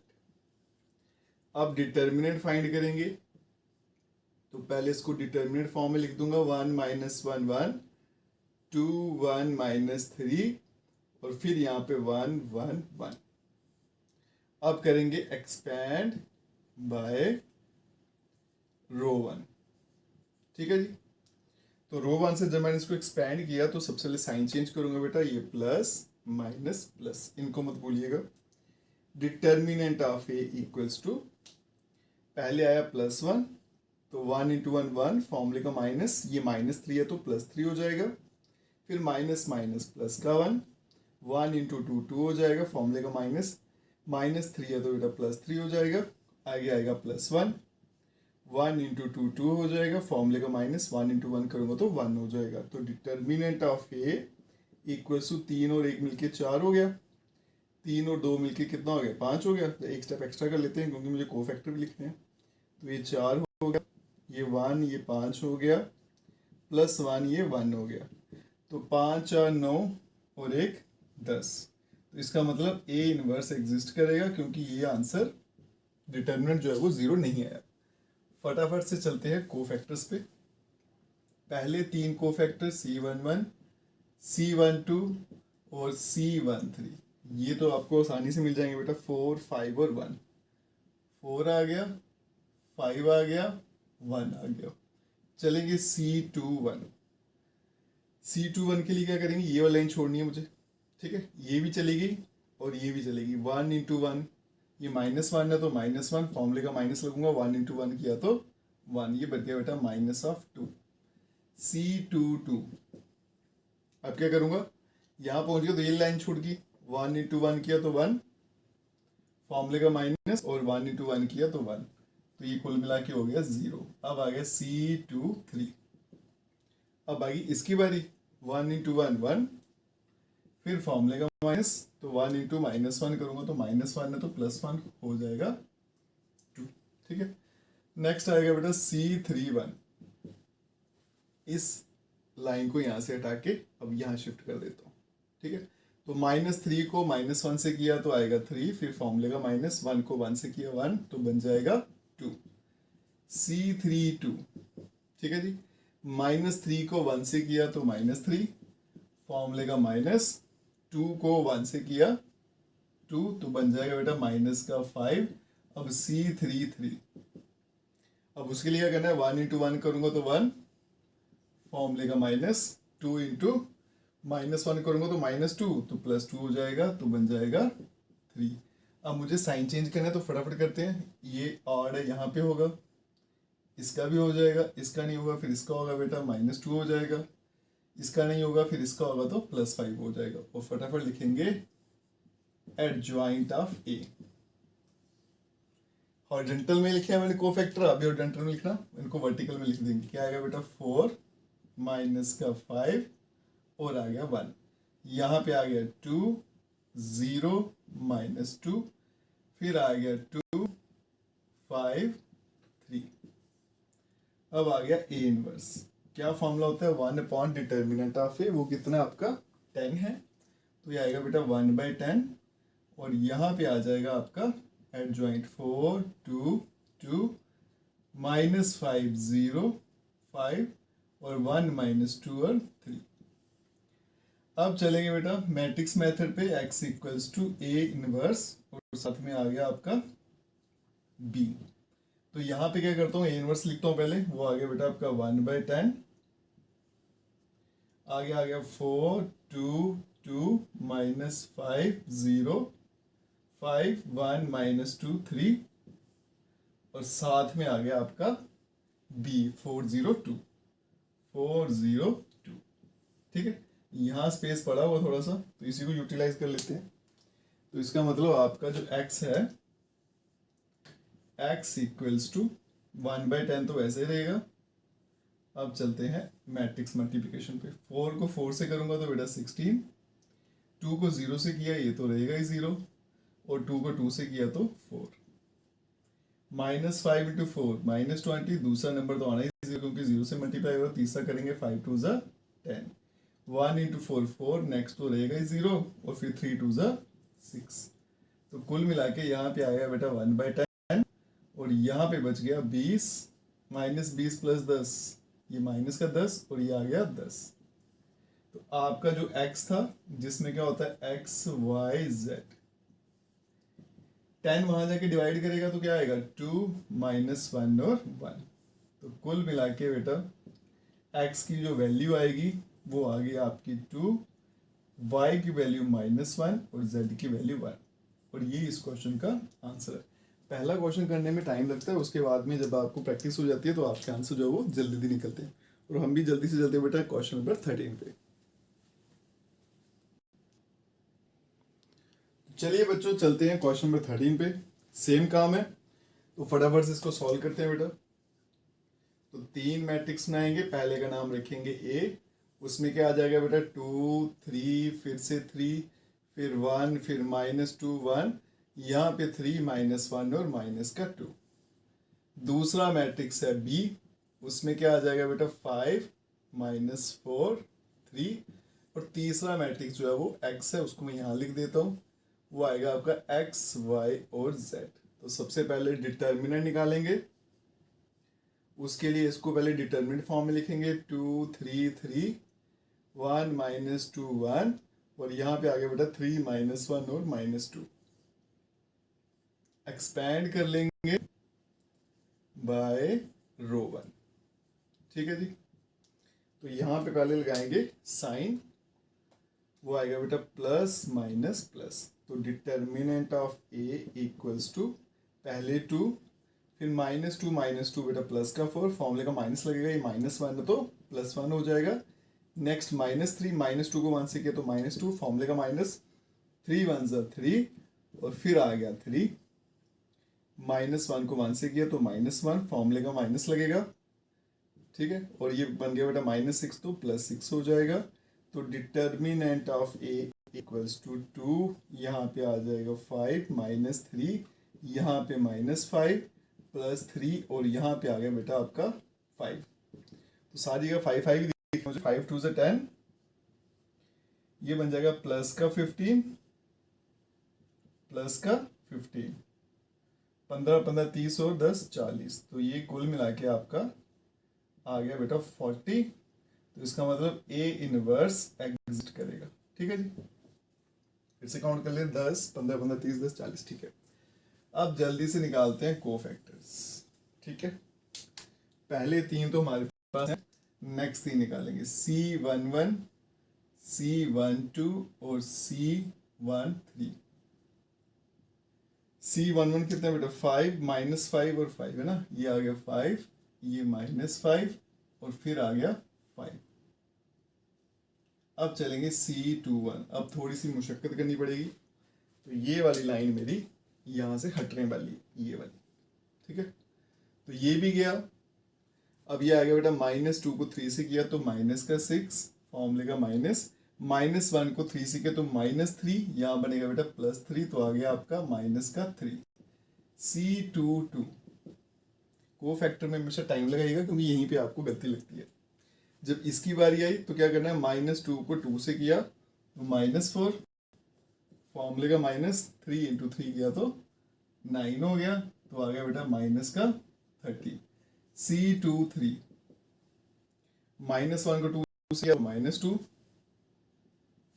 अब डिटर्मिनेंट फाइंड करेंगे, तो पहले इसको डिटर्मिनेंट फॉर्म में लिख दूंगा, 1 माइनस 1 1, 2 1 माइनस 3 और फिर यहाँ पे 1 1 1। अब करेंगे एक्सपैंड बाय रो 1। ठीक है जी। तो रो 1 से जब मैंने इसको एक्सपैंड किया तो सबसे पहले साइन चेंज करूंगा बेटा, ये प्लस माइनस प्लस, इनको मत भूलिएगा। Determinant of A equals to, पहले आया प्लस 1, तो 1 इंटू 1 1, फॉर्मूले का माइनस, ये माइनस 3 है तो प्लस 3 हो जाएगा। फिर माइनस माइनस प्लस का 1, 1 इंटू 2 2 हो जाएगा, फॉर्मूले का माइनस, माइनस 3 है तो बेटा प्लस 3 हो जाएगा। आगे आएगा प्लस 1, 1 इंटू 2 2 हो जाएगा, फॉर्मूले का माइनस, 1 इंटू 1 करूँगा तो 1 हो जाएगा। तो determinant of A equals to 3 और 1 मिलके 4 हो गया, 3 और 2 मिलके कितना हो गया, 5 हो गया। तो एक स्टेप एक्स्ट्रा कर लेते हैं क्योंकि मुझे कोफैक्टर भी लिखने हैं। तो ये 4 हो गया, ये 1, ये 5 हो गया, प्लस 1 ये 1 हो गया। तो 5 4 9 और 1 10। तो इसका मतलब ए इनवर्स एग्जिस्ट करेगा क्योंकि ये आंसर डिटर्मिनेंट जो है वो 0 नहीं आया। फटाफट से चलते हैं कोफैक्टर्स पे। पहले 3 कोफैक्टर C11, C12 और C13, ये तो आपको आसानी से मिल जाएंगे बेटा, 4 5 और 1। 4 आ गया, 5 आ गया, 1 आ गया। चलेंगे C21। C21 के लिए क्या करेंगे, ये वाली लाइन छोड़नी है मुझे, ठीक है। ये भी चलेगी और ये भी चलेगी। 1 इंटू 1, ये माइनस 1 है तो माइनस 1, फॉर्मूले का माइनस लगूंगा, 1 इंटू 1 किया तो 1, ये बच गया बेटा माइनस ऑफ 2। C22, अब क्या करूंगा, यहाँ पहुंच गया तो ये लाइन छूट गई, 1 इंटू 1 किया तो 1, फॉर्मूले का माइनस, और 1 इंटू 1 किया तो 1, तो ये कुल मिला के हो गया 0। अब आ गया C23। अब आ गई इसकी बारी, 1 इंटू 1 1, फिर फॉर्मूले का माइनस, तो 1 इंटू माइनस 1 करूंगा तो माइनस 1 है तो प्लस 1 हो जाएगा 2। ठीक है। नेक्स्ट आएगा बेटा C31। इस लाइन को यहाँ से हटा के अब यहाँ शिफ्ट कर देता हूँ, ठीक है। तो -3 को -1 से किया तो आएगा 3, फिर फॉर्मूले का माइनस, 1 को 1 से किया 1 तो बन जाएगा 2। C32, ठीक है जी। -3 को 1 से किया तो -3, फॉर्मूले का माइनस, 2 को 1 से किया 2 तो बन जाएगा बेटा माइनस का 5। अब C33, अब उसके लिए क्या करना है, 1 इंटू 1 करूंगा तो 1, फॉर्मूले का माइनस, 2 इंटू -1 करूंगा तो -2 तो +2 हो जाएगा तो बन जाएगा 3। अब मुझे साइन चेंज करना है तो फटाफट करते हैं। ये ऑड है, यहाँ पे होगा, इसका भी हो जाएगा, इसका नहीं होगा फिर इसका होगा बेटा -2 हो जाएगा, इसका नहीं होगा फिर इसका होगा तो +5 हो जाएगा। और फटाफट लिखेंगे एडजॉइंट ऑफ ए। हॉरिजॉन्टल में लिखे मैंने कोफैक्टर, अभी हॉरिजॉन्टल में लिखना, इनको वर्टिकल में लिख देंगे। क्या आएगा बेटा 4 माइनस का 5 और आ गया 1, यहाँ पे आ गया 2 0 -2, फिर आ गया 2 5 3। अब आ गया ए इनवर्स। क्या फॉर्मूला होता है, 1 अपॉन डिटर्मिनेंट ऑफ ए, वो कितना आपका 10 है, तो ये आएगा बेटा 1/10 और यहाँ पे आ जाएगा आपका एडजॉइंट 4 2 2 -5 0 5 और 1 -2 और 3। अब चलेंगे बेटा मैट्रिक्स मेथड पे, x equals to A inverse और साथ में आ गया आपका b। तो यहाँ पे क्या करता हूँ, ए इनवर्स लिखता हूँ पहले, वो आ गया बेटा आपका 1/10, आगे आ गया 4 2 2 -5 0 5 1 -2 3 और साथ में आ गया आपका b 402। ठीक है, यहाँ स्पेस पड़ा हुआ थोड़ा सा तो इसी को यूटिलाइज कर लेते हैं। तो इसका मतलब आपका जो x है, x इक्वल्स टू 1/10 तो वैसे ही रहेगा। अब चलते हैं मैट्रिक्स मल्टीप्लिकेशन पे। 4 को 4 से करूंगा तो बेटा 16, 2 को 0 से किया ये तो रहेगा ही 0 और 2 को 2 से किया तो 4। -5 इंटू 4 -20, दूसरा नंबर तो आना ही 0 क्योंकि 0 से मल्टीप्लाई होगा। तीसरा करेंगे 5 2 ज़ा 10, 1 इंटू 4 4, नेक्स्ट तो रहेगा ही 0 और फिर 3 2 ज़ा 6। तो कुल मिला के यहाँ पे आएगा बेटा 1/10 और यहाँ पे बच गया 20 माइनस 20 प्लस 10, ये माइनस का 10 और ये आ गया 10। तो आपका जो x था जिसमें क्या होता है x y z, 10 वहां जाके डिवाइड करेगा तो क्या आएगा 2 माइनस 1 और 1। तो कुल मिला के बेटा x की जो वैल्यू आएगी वो आ गई आपकी 2, y की वैल्यू -1 और z की वैल्यू 1। और ये इस क्वेश्चन का आंसर है। पहला क्वेश्चन करने में टाइम लगता है, उसके बाद में जब आपको प्रैक्टिस हो जाती है तो आपके आंसर जो है वो जल्दी जल्दी निकलते हैं। और हम भी जल्दी से जल्दी बेटा क्वेश्चन नंबर 13 पे। चलिए बच्चों चलते हैं क्वेश्चन नंबर 13 पे। सेम काम है तो फटाफट से इसको सॉल्व करते हैं बेटा। तो 3 मैट्रिक्स बनाएंगे, पहले का नाम रखेंगे ए, उसमें क्या आ जाएगा बेटा 2 3 फिर से 3 फिर 1 फिर -2 1, यहाँ पे 3 -1 और माइनस का 2। दूसरा मैट्रिक्स है बी, उसमें क्या आ जाएगा बेटा 5 -4 3। और तीसरा मैट्रिक्स जो है वो एक्स है, उसको मैं यहाँ लिख देता हूँ, वो आएगा आपका एक्स वाई और जेड। तो सबसे पहले डिटर्मिनेंट निकालेंगे, उसके लिए इसको पहले डिटर्मिनेंट फॉर्म में लिखेंगे 2 3 3 1 -2 1 और यहाँ पे आ गया बेटा 3 -1 और -2। एक्सपैंड कर लेंगे बाय रो 1, ठीक है जी। तो यहाँ पे पहले लगाएंगे साइन, वो आएगा बेटा प्लस माइनस प्लस। तो determinant of A equals to पहले 2 फिर -2 बेटा प्लस का 4, फॉर्मूले का माइनस लगेगा, ये -1 तो +1 हो जाएगा। नेक्स्ट -3, -2 को 1 से किया तो -2, फॉर्मूले का माइनस, 3 1 ज़ा 3 और फिर आ गया 3, -1 को 1 से किया तो -1, फॉर्मूले का माइनस लगेगा, ठीक है। और ये बन गया बेटा -6 तो +6 हो जाएगा। तो determinant of A equals to 2, यहाँ पे आ जाएगा 5 -3, यहाँ पे -5 +3 और यहाँ पे आ गया बेटा आपका 5। तो सारी का 5 5 मुझे 5 2 से 10, ये बन जाएगा प्लस का 15 प्लस का 15, 15 15 30 और 10 40। तो ये कुल मिला के आपका आ गया बेटा 40। तो इसका मतलब ए इनवर्स एग्जिस्ट करेगा, ठीक है जी। फिर से काउंट कर ले 10 15 15 30 10 40, ठीक है। अब जल्दी से निकालते हैं कोफैक्टर्स, ठीक है। पहले 3 तो हमारे पास है, नेक्स्ट 3 निकालेंगे C11 C12 और C13। C11 कितना बेटा 5 -5 और 5 है ना, ये आ गया 5, ये -5 और फिर आ गया 5। अब चलेंगे C21, अब थोड़ी सी मुशक्कत करनी पड़ेगी। तो ये वाली लाइन मेरी यहाँ से हटने वाली, ये वाली, ठीक है। तो ये भी गया। अब ये आ गया बेटा -2 को 3 से किया तो -6, फॉर्मूले का -1 को 3 से किया तो -3, यहाँ बनेगा बेटा +3, तो आ गया आपका -3। C22 को फैक्टर में हमेशा टाइम लगाइएगा क्योंकि यहीं पे आपको गलती लगती है। जब इसकी बारी आई तो क्या करना है, -2 को 2 से किया तो -4, फॉर्मूले का -3 × 3 किया तो 9 हो गया, तो आ गया बेटा -30। C23 -1 को 2 से किया -2,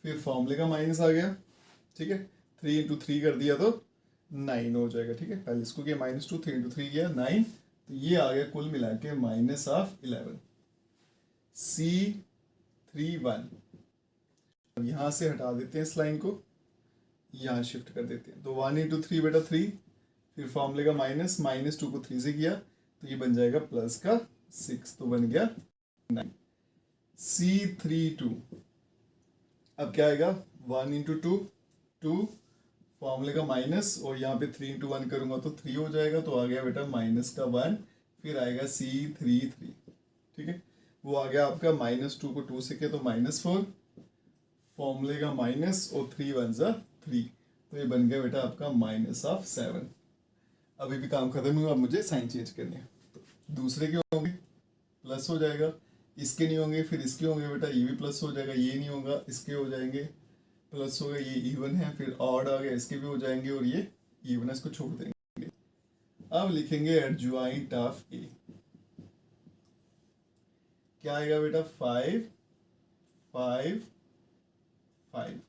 फिर फॉर्मूले का माइनस आ गया, ठीक है। 3 × 3 कर दिया तो 9 हो जाएगा, ठीक है। पहले इसको किया -2, 3 × 3 किया 9, तो ये आ गया कुल मिला के -11। C31 अब यहाँ से हटा देते हैं इस लाइन को, यहाँ शिफ्ट कर देते हैं। तो 1 × 3 बेटा 3, फिर फॉर्मूले का -2 को 3 से किया तो ये बन जाएगा प्लस का 6, तो बन गया 9। C32 अब क्या आएगा, 1 × 2 2, फॉर्मूले का माइनस और यहाँ पे 3 × 1 करूँगा तो 3 हो जाएगा, तो आ गया बेटा -1, फिर आएगा C33, ठीक है। वो आ गया आपका -2 को 2 से किया तो -4, फॉर्मूले का माइनस और 3 1 ज़ा 3, तो ये बन गया बेटा आपका -7। अभी भी काम खत्म हुआ, अब मुझे साइन चेंज करनी है। तो दूसरे के होंगे प्लस हो जाएगा, इसके नहीं होंगे, फिर इसके होंगे बेटा, ये भी प्लस हो जाएगा, ये नहीं होगा, इसके हो जाएंगे, प्लस होगा, ये इवन है, फिर ऑड आ गया, इसके भी हो जाएंगे, और ये इवन है, इसको छोड़ देंगे। अब लिखेंगे एडजॉइंट ऑफ ए, क्या आएगा बेटा 5 5 5।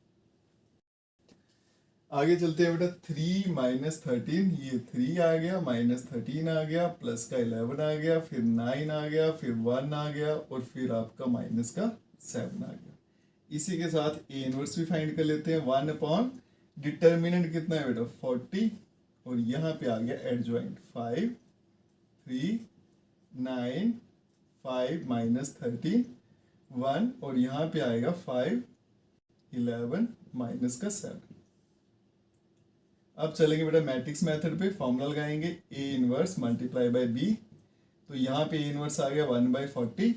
आगे चलते हैं बेटा, 3 माइनस 13, ये 3 आ गया, माइनस 13 आ गया, प्लस का 11 आ गया, फिर 9 आ गया, फिर 1 आ गया, और फिर आपका माइनस का 7 आ गया। इसी के साथ ए इनवर्स भी फाइंड कर लेते हैं। 1 अपॉन डिटर्मिनेंट कितना है बेटा 40, और यहाँ पे आ गया एडजॉइंट 5 3 9 5 माइनस 13 1, और यहाँ पे आएगा 5 11 माइनस का 7। अब चलेंगे बेटा मैट्रिक्स मेथड पे, फॉर्मूला लगाएंगे A inverse multiply by B. तो यहाँ पे ए इनवर्स आ गया 1/40,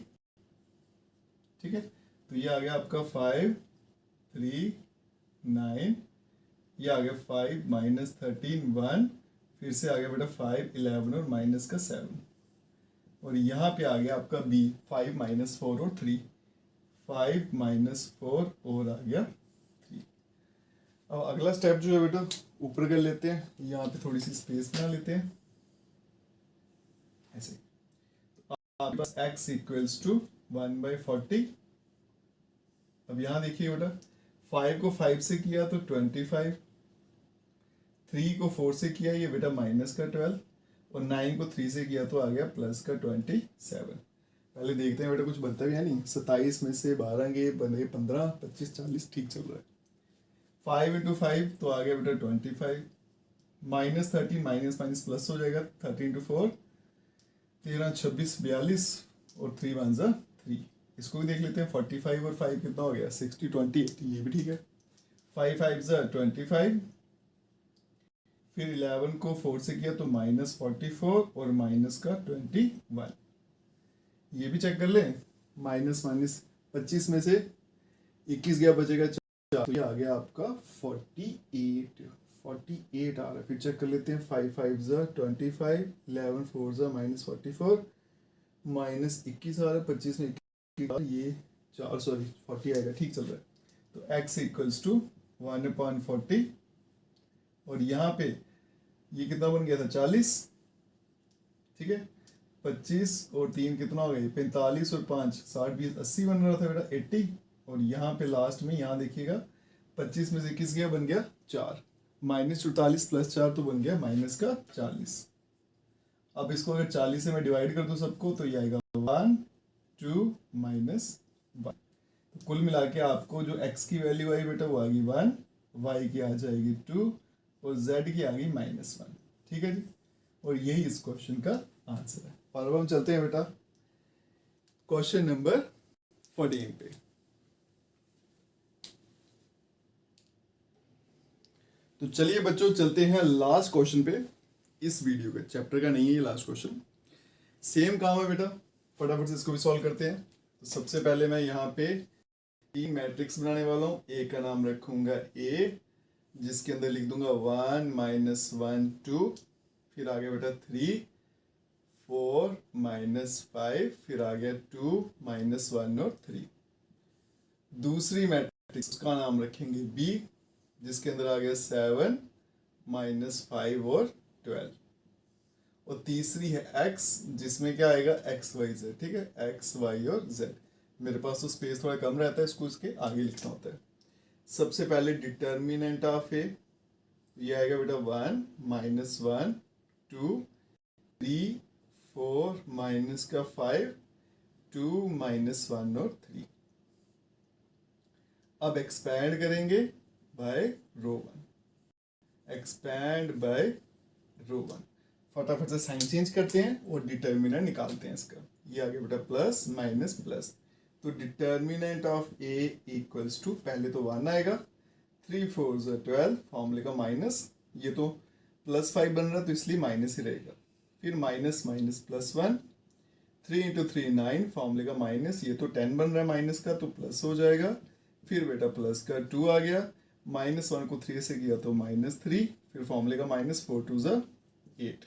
ठीक है। तो ये आ गया आपका 5 3 9, ये आ गया 5 माइनस 13 1, फिर से आ गया बेटा 5 11 और माइनस का 7, और यहाँ पे आ गया आपका बी 5 माइनस 4 और 3, 5 माइनस 4 और आ गया 3। अब अगला स्टेप जो है बेटा ऊपर कर लेते हैं, यहाँ पे थोड़ी सी स्पेस बना लेते हैं ऐसे। तो आपके पास x इक्वल्स टू 1/40। अब यहाँ देखिए बेटा 5 को 5 से किया तो 25, 3 को 4 से किया ये बेटा माइनस का 12, और 9 को 3 से किया तो आ गया प्लस का 27। पहले देखते हैं बेटा कुछ बनता भी है नहीं। 27 में से 12 गए, बने 15 25 40, ठीक चल रहा है। 5 इंटू 5 तो आ गया बेटा 25, माइनस 13 माइनस माइनस प्लस हो जाएगा, 30 इंटू 4 13 26 42, और 3 1 जा 3। इसको भी देख लेते हैं, 45 और 5 कितना हो गया 60 28, ये भी ठीक है। 5 5 जा 25, फिर 11 को 4 से किया तो माइनस 44 और माइनस का 21, ये भी चेक कर लें। माइनस माइनस 25 में से 21 गया, बचेगा 4, तो ये आ गया आपका 48 आ रहा है। फिर चेक कर लेते हैं, 5 5 जा 25, 11 4 जा माइनस 44, माइनस 21 आ रहा है, 25 में 21, ये 4 सॉरी 40 आएगा, ठीक चल रहा है। तो x इक्वल्स टू 1/40, और यहाँ पे ये कितना बन गया था 40, ठीक है। 25 और 3 कितना हो गया 45, और 5 60 20 80 बन रहा था बेटा 80, और यहाँ पे लास्ट में यहाँ देखिएगा 25 में से 21 गया, बन गया 4, माइनस 44 प्लस 4 तो बन गया माइनस का 40। अब इसको अगर 40 से मैं डिवाइड कर दूं सबको तो ये आएगा 1 2 माइनस 1। तो कुल मिला के आपको जो x की वैल्यू आई बेटा वो आ गई 1, y की आ जाएगी 2, और z की आ गई -1, ठीक है जी। और यही इस क्वेश्चन का आंसर है। और अब हम चलते हैं बेटा क्वेश्चन नंबर 14 पे। तो चलिए बच्चों चलते हैं लास्ट क्वेश्चन पे, इस वीडियो के चैप्टर का नहीं है ये लास्ट क्वेश्चन। सेम काम है बेटा, फटाफट से इसको भी सॉल्व करते हैं। तो सबसे पहले मैं यहाँ पे 3 मैट्रिक्स बनाने वाला हूँ। ए का नाम रखूंगा ए, जिसके अंदर लिख दूंगा 1 -1 2, फिर आ गया बेटा 3 4 -5, फिर आ गया 2 -1 और 3। दूसरी मैट्रिक्स का नाम रखेंगे बी, जिसके अंदर आ गया 7 -5 और 12, और तीसरी है x, जिसमें क्या आएगा x y z, ठीक है, x y और z। मेरे पास तो स्पेस थोड़ा कम रहता है, इसको इसके आगे लिखना होता है। सबसे पहले डिटर्मिनेंट ऑफ ए, ये आएगा बेटा 1 -1 2 3 4 माइनस का 5 2 -1 और 3। अब एक्सपैंड करेंगे बाय रो 1, एक्सपैंड बाय रो 1। फटाफट से साइन चेंज करते हैं और डिटर्मिनेंट निकालते हैं इसका। ये आ गया बेटा प्लस माइनस प्लस, तो determinant of A equals to, पहले तो 1 आएगा, 3 4 12, फॉर्मूले का माइनस, ये तो +5 बन रहा है तो इसलिए माइनस ही रहेगा। फिर माइनस माइनस +1, 3 × 3 9, फॉर्मूले का माइनस, ये तो 10 बन रहा है माइनस का तो प्लस हो जाएगा। फिर बेटा प्लस का 2 आ गया, -1 को 3 से किया तो -3, फिर फॉर्मूले का -4 2 8।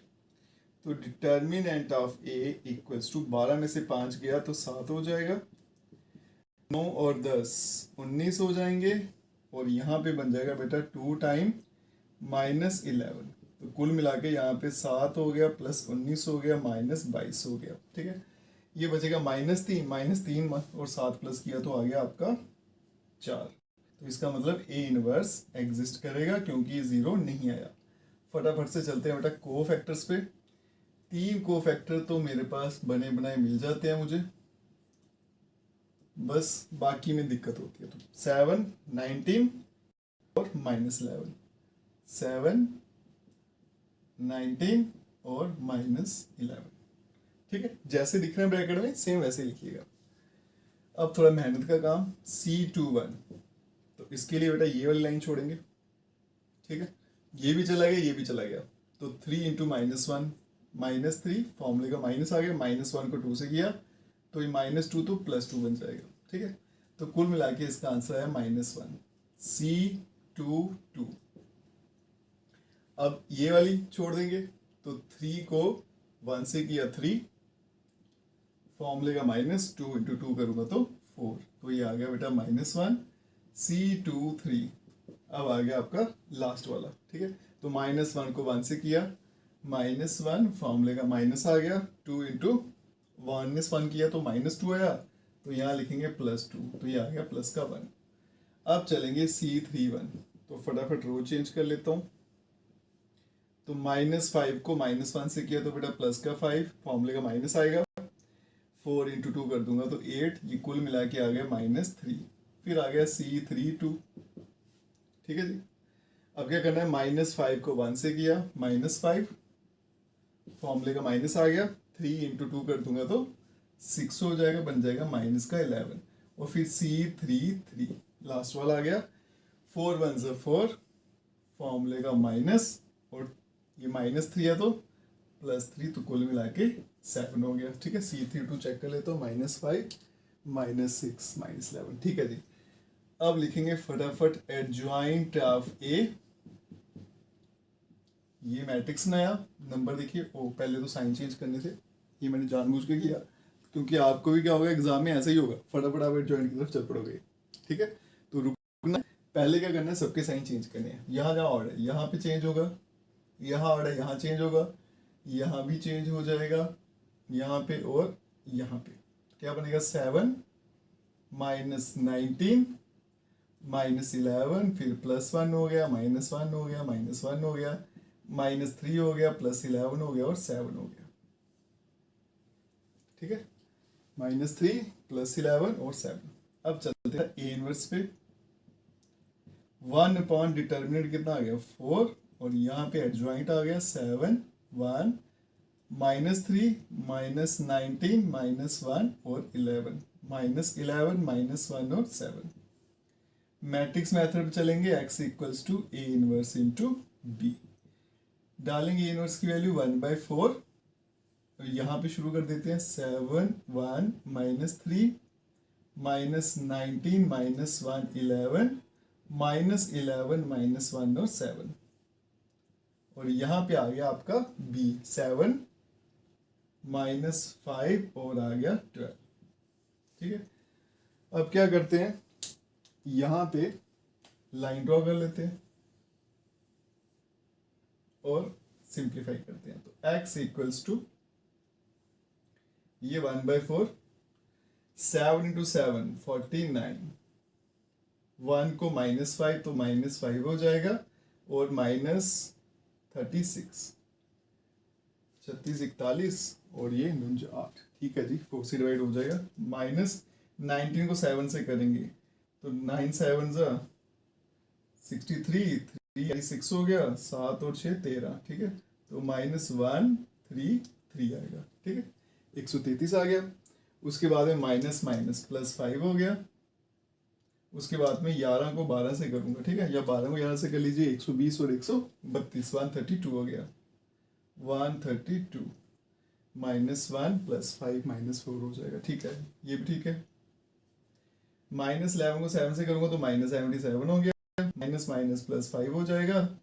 तो determinant of A equals to, 12 में से 5 गया तो 7 हो जाएगा, 9 और 10 19 हो जाएंगे, और यहाँ पे बन जाएगा बेटा 2 टाइम -11। तो कुल मिला के यहाँ पे 7 हो गया प्लस 19 हो गया माइनस 22 हो गया। ठीक है, ये बचेगा -3 और 7 प्लस किया तो आ गया आपका 4। तो इसका मतलब ए इनवर्स एग्जिस्ट करेगा क्योंकि 0 नहीं आया। फटाफट से चलते हैं बेटा को फैक्टर्स पे। 3 को फैक्टर तो मेरे पास बने बनाए मिल जाते हैं मुझे, बस बाकी में दिक्कत होती है। तो 7, 19 और -11, 7, 19 और -11। ठीक है, जैसे दिख रहे हैं ब्रैकेट में सेम वैसे लिखिएगा। अब थोड़ा मेहनत का काम, C21। तो इसके लिए बेटा ये वाली लाइन छोड़ेंगे। ठीक है, ये भी चला गया ये भी चला गया, तो 3 इंटू -1 -3, फॉर्मूले का माइनस आ गया, -1 को 2 से किया तो ये -2 तो +2 बन जाएगा। ठीक है, तो कुल मिला के इसका आंसर है -1, C22। अब ये वाली छोड़ देंगे, तो 3 को 1 से किया 3, फॉर्मूले का -2 इंटू 2 करूंगा तो 4, तो ये आ गया बेटा -1, C23। अब आ गया आपका लास्ट वाला। ठीक है, तो -1 को 1 से किया, -1 फॉर्मूले का माइनस आ गया, 2 इंटू -1 किया तो -2 आया, तो यहाँ लिखेंगे +2, तो ये आ गया प्लस का 1। अब चलेंगे C31, तो फटाफट रो चेंज कर लेता हूँ। तो -5 को -1 से किया तो बेटा प्लस का 5, फॉर्मूले का माइनस आएगा, 4 इंटू 2 कर दूंगा तो 8, ये कुल मिला के आ गया -3। फिर आ गया C32। ठीक है जी, अब क्या करना है, -5 को 1 से किया, -5, फॉर्मूले का माइनस आ गया, 3 इंटू 2 कर दूंगा तो 6 हो जाएगा, बन जाएगा -11। और फिर C33 लास्ट वाला आ गया, 4 1 ज़ा 4, फॉर्मूले का माइनस, और ये -3 है तो +3, तो कुल मिला के 7 हो गया। ठीक है, C32 चेक कर लेता हूँ, -5 -6 -11। ठीक है जी, अब लिखेंगे फटाफट एडजॉइंट ऑफ ए। ये मैट्रिक्स नया नंबर देखिए, ओ पहले तो साइन चेंज करने थे, ये मैंने जानबूझ के किया क्योंकि आपको भी क्या होगा एग्जाम में ऐसा ही होगा, फटाफट आप एडजॉइंट की तरफ चल पड़ोगे। ठीक है, तो रुकना, पहले क्या करना है, सबके साइन चेंज करने हैं। यहाँ जहाँ ऑर्डर है यहाँ पे चेंज होगा, यहाँ ऑर्डर है यहाँ चेंज होगा, यहाँ भी चेंज हो जाएगा, यहाँ पे और यहाँ पे क्या बनेगा, 7 -19 -11, फिर +1 हो गया, -1 हो गया, -1 हो गया, -3 हो गया, +11 हो गया और 7 हो गया। ठीक है, -3 +11 और 7। अब चलते हैं ए इनवर्स पे। 1 अपॉन डिटर्मिनेंट कितना आ गया, 4, और यहाँ पे एडजॉइंट आ गया 7 1 -3 -19 -1 और 11, -11 -1 और 7। मैट्रिक्स मेथड पे चलेंगे, x equals to A inverse into B. डालेंगे इनवर्स की वैल्यू 1/4, तो यहाँ पे शुरू कर देते हैं, 7 1 -3 -19 -1 11 -11 -1 और 7, और यहाँ पे आ गया आपका b 7 -5 और आ गया 12। ठीक है, अब क्या करते हैं, यहाँ पे लाइन ड्रॉ कर लेते हैं और सिंप्लीफाई करते हैं। तो x इक्वल्स टू ये 1/4, 7 इंटू 7 49, 1 को -5 तो -5 हो जाएगा, और -36 36 41 और ये 8। ठीक है जी, 4 से डिवाइड हो जाएगा। -19 को 7 से करेंगे तो 9 7 ज़ा 63, 3 हो गया, 7 और 6 13। ठीक है, तो -133 आएगा। ठीक है, 133 आ गया। उसके बाद में माइनस +5 हो गया। उसके बाद में 11 को 12 से करूंगा, ठीक है, या 12 को 11 से कर लीजिए, 120 और 132 132 हो गया, 132 -1 +5 -4 हो जाएगा। ठीक है, ये भी ठीक है। -11 को 7 से करूंगा तो -77 हो गया, माइनस +5 हो जाएगा,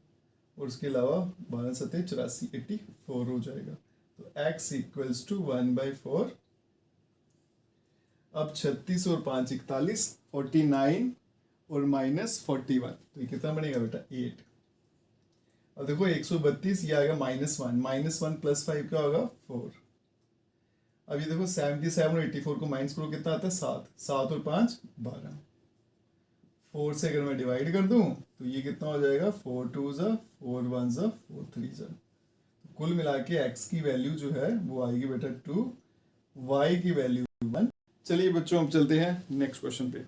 और उसके अलावा 12 7 84 84 हो जाएगा। तो x इक्वल्स टू 1/4। अब 36 और 5 41, 49 और -41, तो ये कितना बनेगा बेटा 8। अब देखो 132 ये आएगा -1, -1 + 5 क्या होगा 4। अब ये देखो 77 और 84 को माइनस करो कितना आता है 7, 7 और 5 12। 4 से अगर मैं डिवाइड कर दूं तो ये कितना हो जाएगा 4 2 ज़ा 4 1 ज़ा 4 3 ज़ा। तो कुल मिला के x की वैल्यू जो है वो आएगी बेटा 2, y की वैल्यू 1। चलिए बच्चों हम चलते हैं नेक्स्ट क्वेश्चन पे।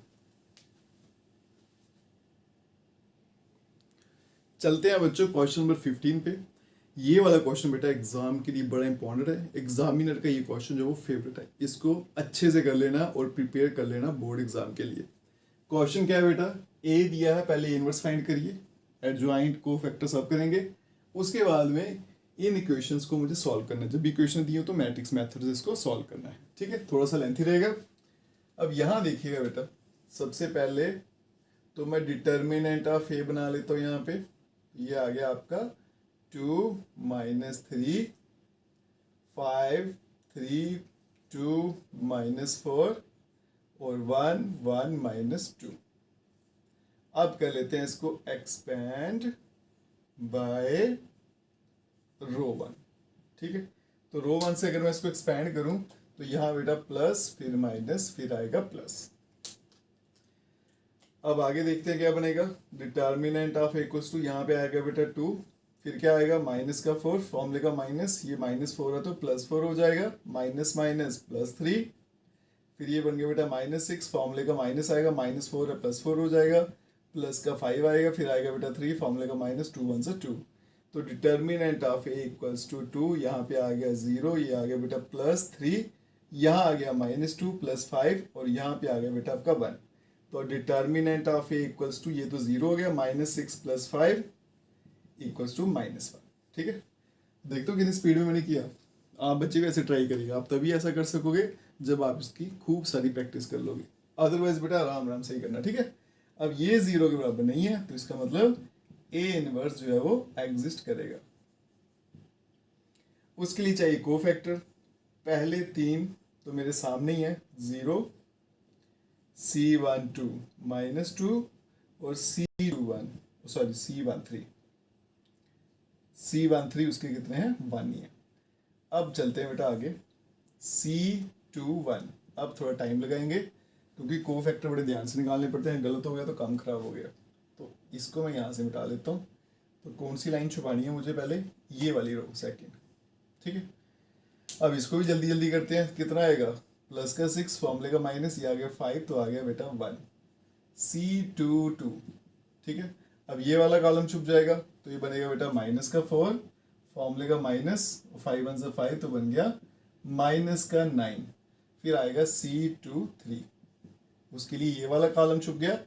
चलते हैं बच्चों क्वेश्चन नंबर 15 पे। ये वाला क्वेश्चन बेटा एग्जाम के लिए बड़ा इंपॉर्टेंट है, एग्जामिनर का ये क्वेश्चन जो वो फेवरेट है, इसको अच्छे से कर लेना और प्रिपेयर कर लेना बोर्ड एग्जाम के लिए। क्वेश्चन क्या है बेटा, ए दिया है, पहले इनवर्स फाइंड करिए, एडजॉइंट कोफैक्टर सब करेंगे, उसके बाद में इन इक्वेशंस को मुझे सॉल्व करना है। जब इक्वेशन दी हो तो मैट्रिक्स मेथड से इसको सॉल्व करना है, ठीक है, थोड़ा सा लेंथी रहेगा। अब यहाँ देखिएगा बेटा, सबसे पहले तो मैं डिटर्मिनेंट ऑफ ए बना लेता हूँ। यहाँ पे ये आ गया आपका 2 - 3 5 3 2 -4 और 1 1 -2। अब कर लेते हैं इसको एक्सपेंड बाय रो 1, ठीक है। तो रो 1 से अगर मैं इसको एक्सपेंड करूं तो यहाँ बेटा प्लस फिर माइनस फिर आएगा प्लस। अब आगे देखते हैं क्या बनेगा। डिटर्मिनेंट ऑफ इक्वल्स टू यहाँ पे आएगा बेटा 2, फिर क्या आएगा माइनस का 4, फॉर्मूले का माइनस, ये -4 है तो +4 हो जाएगा, माइनस माइनस +3, फिर ये बन गया बेटा -6, फॉर्मूले का माइनस आएगा, -4 है +4 हो जाएगा, प्लस का 5 आएगा, फिर आएगा बेटा 3, फॉर्मूले का -2 1 से 2। तो determinant of A equals to 2, यहाँ पे आ गया 0, ये आ गया बेटा +3, यहाँ आ गया -2 + 5 और यहाँ पे आ गया बेटा आपका 1। तो determinant of A equals to, ये तो 0 हो गया, -6 + 5 इक्वल्स टू -1, ठीक है। देखते हो कितनी स्पीड में मैंने किया। आप बच्चे भी ऐसे ट्राई करिए, आप तभी ऐसा कर सकोगे जब आप इसकी खूब सारी प्रैक्टिस कर लोगे, अदरवाइज बेटा आराम आराम से ही करना, ठीक है। अब ये 0 के बराबर नहीं है तो इसका मतलब ए इनवर्स जो है वो एग्जिस्ट करेगा। उसके लिए चाहिए कोफैक्टर। पहले 3 तो मेरे सामने ही है, 0 C12 -2 और C13 उसके कितने हैं 1 ही है। अब चलते हैं बेटा आगे, C21। अब थोड़ा टाइम लगाएंगे क्योंकि कोफैक्टर बड़े ध्यान से निकालने पड़ते हैं, गलत हो गया तो काम खराब हो गया। तो इसको मैं यहाँ से मिटा लेता हूँ। तो कौन सी लाइन छुपानी है मुझे, पहले ये वाली रो सेकंड, ठीक है। अब इसको भी जल्दी जल्दी करते हैं, कितना आएगा प्लस का 6, फॉर्मूले का माइनस, ये आ गया 5, तो आ गया बेटा 1, C22, ठीक है। अब ये वाला कॉलम छुप जाएगा तो ये बनेगा बेटा माइनस का 4, फॉर्मूले का माइनस, 5 1 से 5 तो बन गया माइनस का 9, फिर आएगा C23, उसके लिए ये वाला कॉलम छुप गया,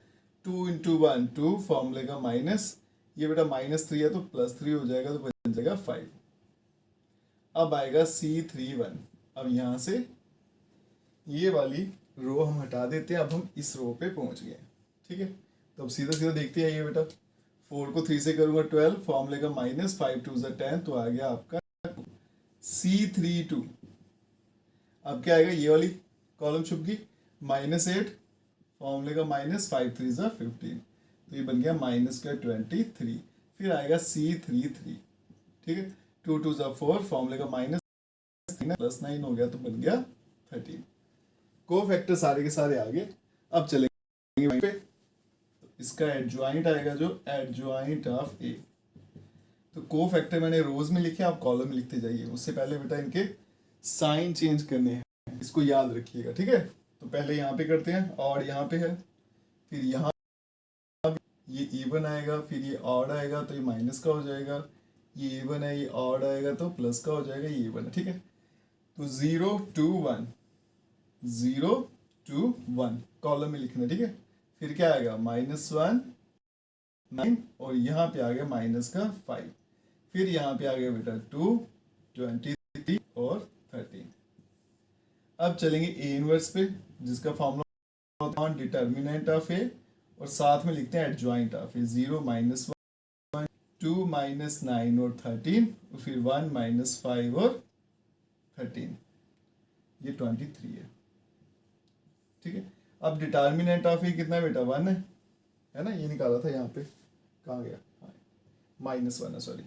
2 × 1 2, फॉर्मूले का माइनस, ये बेटा -3 है तो +3 हो जाएगा तो बन जाएगा 5। अब आएगा C31। अब यहाँ से ये वाली रो हम हटा देते हैं, अब हम इस रो पे पहुंच गए, ठीक है। तो अब सीधा सीधा देखते हैं, ये बेटा 4 को 3 से करूंगा 12, फॉर्मूले का माइनस, 5 2 = 10 तो आ गया आपका C32। अब क्या आएगा, ये वाली कॉलम छुप गई, -8, फॉर्मूले का माइनस, 5 3 = 15 तो ये बन गया -23, फिर आएगा C33, ठीक है। 2 2 = 4, फॉर्मूले का माइनस, +9 हो गया तो बन गया 13। कोफैक्टर सारे के सारे आगे। अब चलेंगे वहीं पे, तो इसका एडजॉइंट आएगा जो एडजॉइंट ऑफ ए। तो कोफैक्टर मैंने रोज में लिखे, आप कॉलम में लिखते जाइए, उससे पहले बेटा इनके साइन चेंज करने हैं, इसको याद रखिएगा, ठीक है। तो पहले यहाँ पे करते हैं, और यहाँ पे है, फिर यहाँ ये इवन आएगा, फिर ये ऑड आएगा तो ये माइनस का हो जाएगा, ये इवन है, ये ऑड आएगा तो प्लस का हो जाएगा, ये इवन है, ठीक है। तो 0 2 1 0 2 1 कॉलम में लिखना, ठीक है। फिर क्या आएगा -1 9 और यहाँ पे आ गया माइनस का 5, फिर यहाँ पे आ गया बेटा 2 23 और 13। अब चलेंगे ए इनवर्स पे, जिसका फॉर्मूला होता है डिटर्मिनेंट ऑफ ए, और साथ में लिखते हैं एडजॉइंट ऑफ ए, 0 -1 2 -9 और 13, और फिर 1 -5 और 13, ये 23 है, ठीक है। अब डिटर्मिनेंट ऑफ ए कितना बेटा 1 है, है ना, ये निकाला था यहाँ पे, कहाँ गया, -1 है, सॉरी।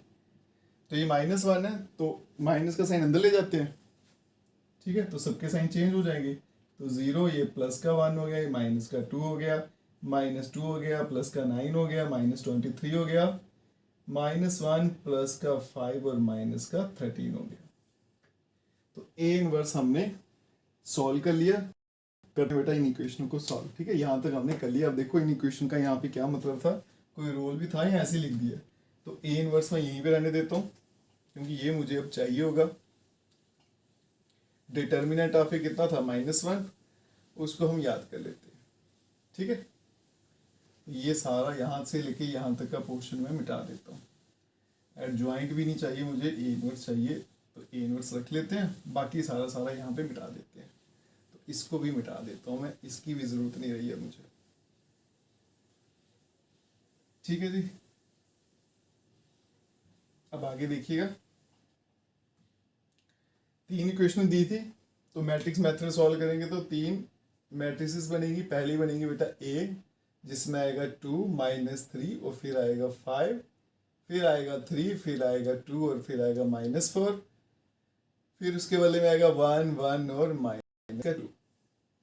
तो ये -1 है, तो माइनस का साइन अंदर ले जाते हैं, ठीक है, तो सबके साइन चेंज हो जाएंगे। तो 0, ये प्लस का 1 हो गया, ये माइनस का 2 हो गया, -2 हो गया, प्लस का 9 हो गया, -23 हो गया, -1 प्लस का 5 और माइनस का 13 हो गया। तो ए इनवर्स हमने सॉल्व कर लिया। करते बेटा इन इक्वेशनों को सॉल्व, ठीक है, यहाँ तक हमने कर लिया। अब देखो इन इक्वेशन का यहाँ पे क्या मतलब था, कोई रोल भी था या ऐसे लिख दिया। तो ए इनवर्स मैं यहीं पे रहने देता हूँ क्योंकि ये मुझे अब चाहिए होगा। डिटर्मिनेंट ऑफ ए कितना था, -1, उसको हम याद कर लेते हैं, ठीक है। ये सारा यहाँ से लेके यहाँ तक का पोर्शन में मिटा देता हूँ। एडजॉइंट भी नहीं चाहिए मुझे, ए इनवर्स चाहिए, तो ए इनवर्स रख लेते हैं, बाकी सारा यहाँ पे मिटा देते हैं। तो इसको भी मिटा देता हूँ मैं, इसकी भी जरूरत नहीं रही है मुझे, ठीक है जी। अब आगे देखिएगा, 3 इक्वेशन दी थी, तो मैट्रिक्स मेथड सॉल्व करेंगे तो 3 मैट्रिसेस बनेगी। पहली बनेगी बेटा ए, जिसमें आएगा 2 -3 और फिर आएगा 5, फिर आएगा 3, फिर आएगा 2 और फिर आएगा -4, फिर उसके बदले में आएगा 1 1 और -2।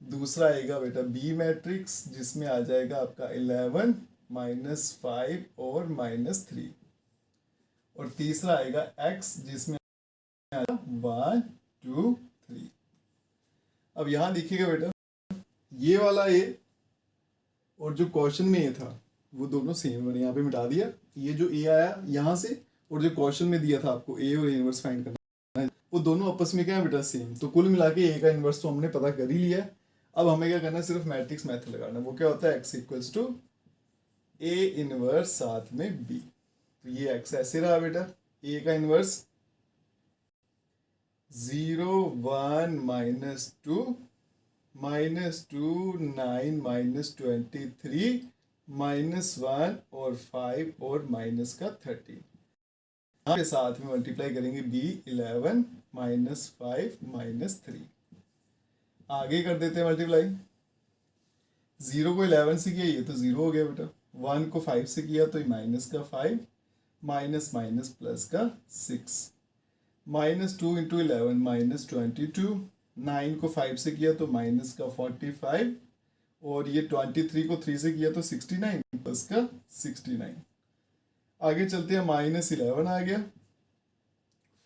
दूसरा आएगा बेटा बी मैट्रिक्स, जिसमें आ जाएगा आपका 11 -5 और -3, और तीसरा आएगा एक्स, जिसमें 1 2 3। अब यहां देखिएगा बेटा, ये वाला ए और जो क्वेश्चन में ए था वो दोनों सेम, मैंने यहाँ पे मिटा दिया। ये जो ए आया यहाँ से और जो क्वेश्चन में दिया था आपको ए और इनवर्स फाइंड करना है, वो दोनों आपस में क्या है बेटा, सेम। तो कुल मिला के ए का इनवर्स तो हमने पता कर ही लिया है। अब हमें क्या करना है, सिर्फ मैट्रिक्स मेथड लगाना है। वो क्या होता है, x equals to A inverse साथ में बी। तो ये एक्स ऐसे रहा बेटा, ए का इनवर्स 0 1 -2 -2 9 -23 -1 और 5 और माइनस का 13 के साथ में मल्टीप्लाई करेंगे बी 11 -5 -3। आगे कर देते हैं मल्टीप्लाई। 0 को 11 से किया ये तो 0 हो गया बेटा, 1 को 5 से किया तो माइनस का 5, माइनस माइनस प्लस का 6, -2 × 11 -22, 9 को 5 से किया तो माइनस का 45, और ये 23 को 3 से किया तो 69 प्लस का 69। आगे चलते हैं, -11 आ गया,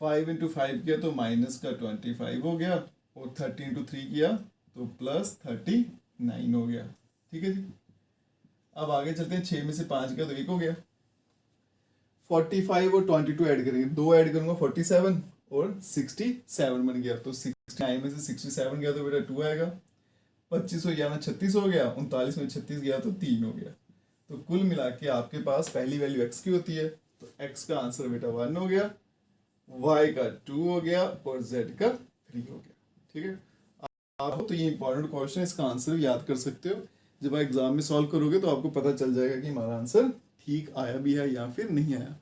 5 × 5 किया तो माइनस का 25 हो गया, और 30 × 3 किया तो प्लस 39 हो गया, ठीक है जी। अब आगे चलते हैं, 6 में से 5 किया तो 1 हो गया, 45 और 22 ऐड करेंगे, 2 ऐड करूंगा 47 और 67 बन गया। तो 69 में से 67 गया तो बेटा 2 आएगा, 25 और 11 36 हो गया, 39 में 36 गया तो 3 हो गया। तो कुल मिला के आपके पास पहली वैल्यू x की होती है, तो x का आंसर बेटा 1 हो गया, y का 2 हो गया और z का 3 हो गया, ठीक है। आप तो ये इंपॉर्टेंट क्वेश्चन है, इसका आंसर भी याद कर सकते हो। जब आप एग्जाम में सॉल्व करोगे तो आपको पता चल जाएगा कि हमारा आंसर ठीक आया भी है या फिर नहीं आया।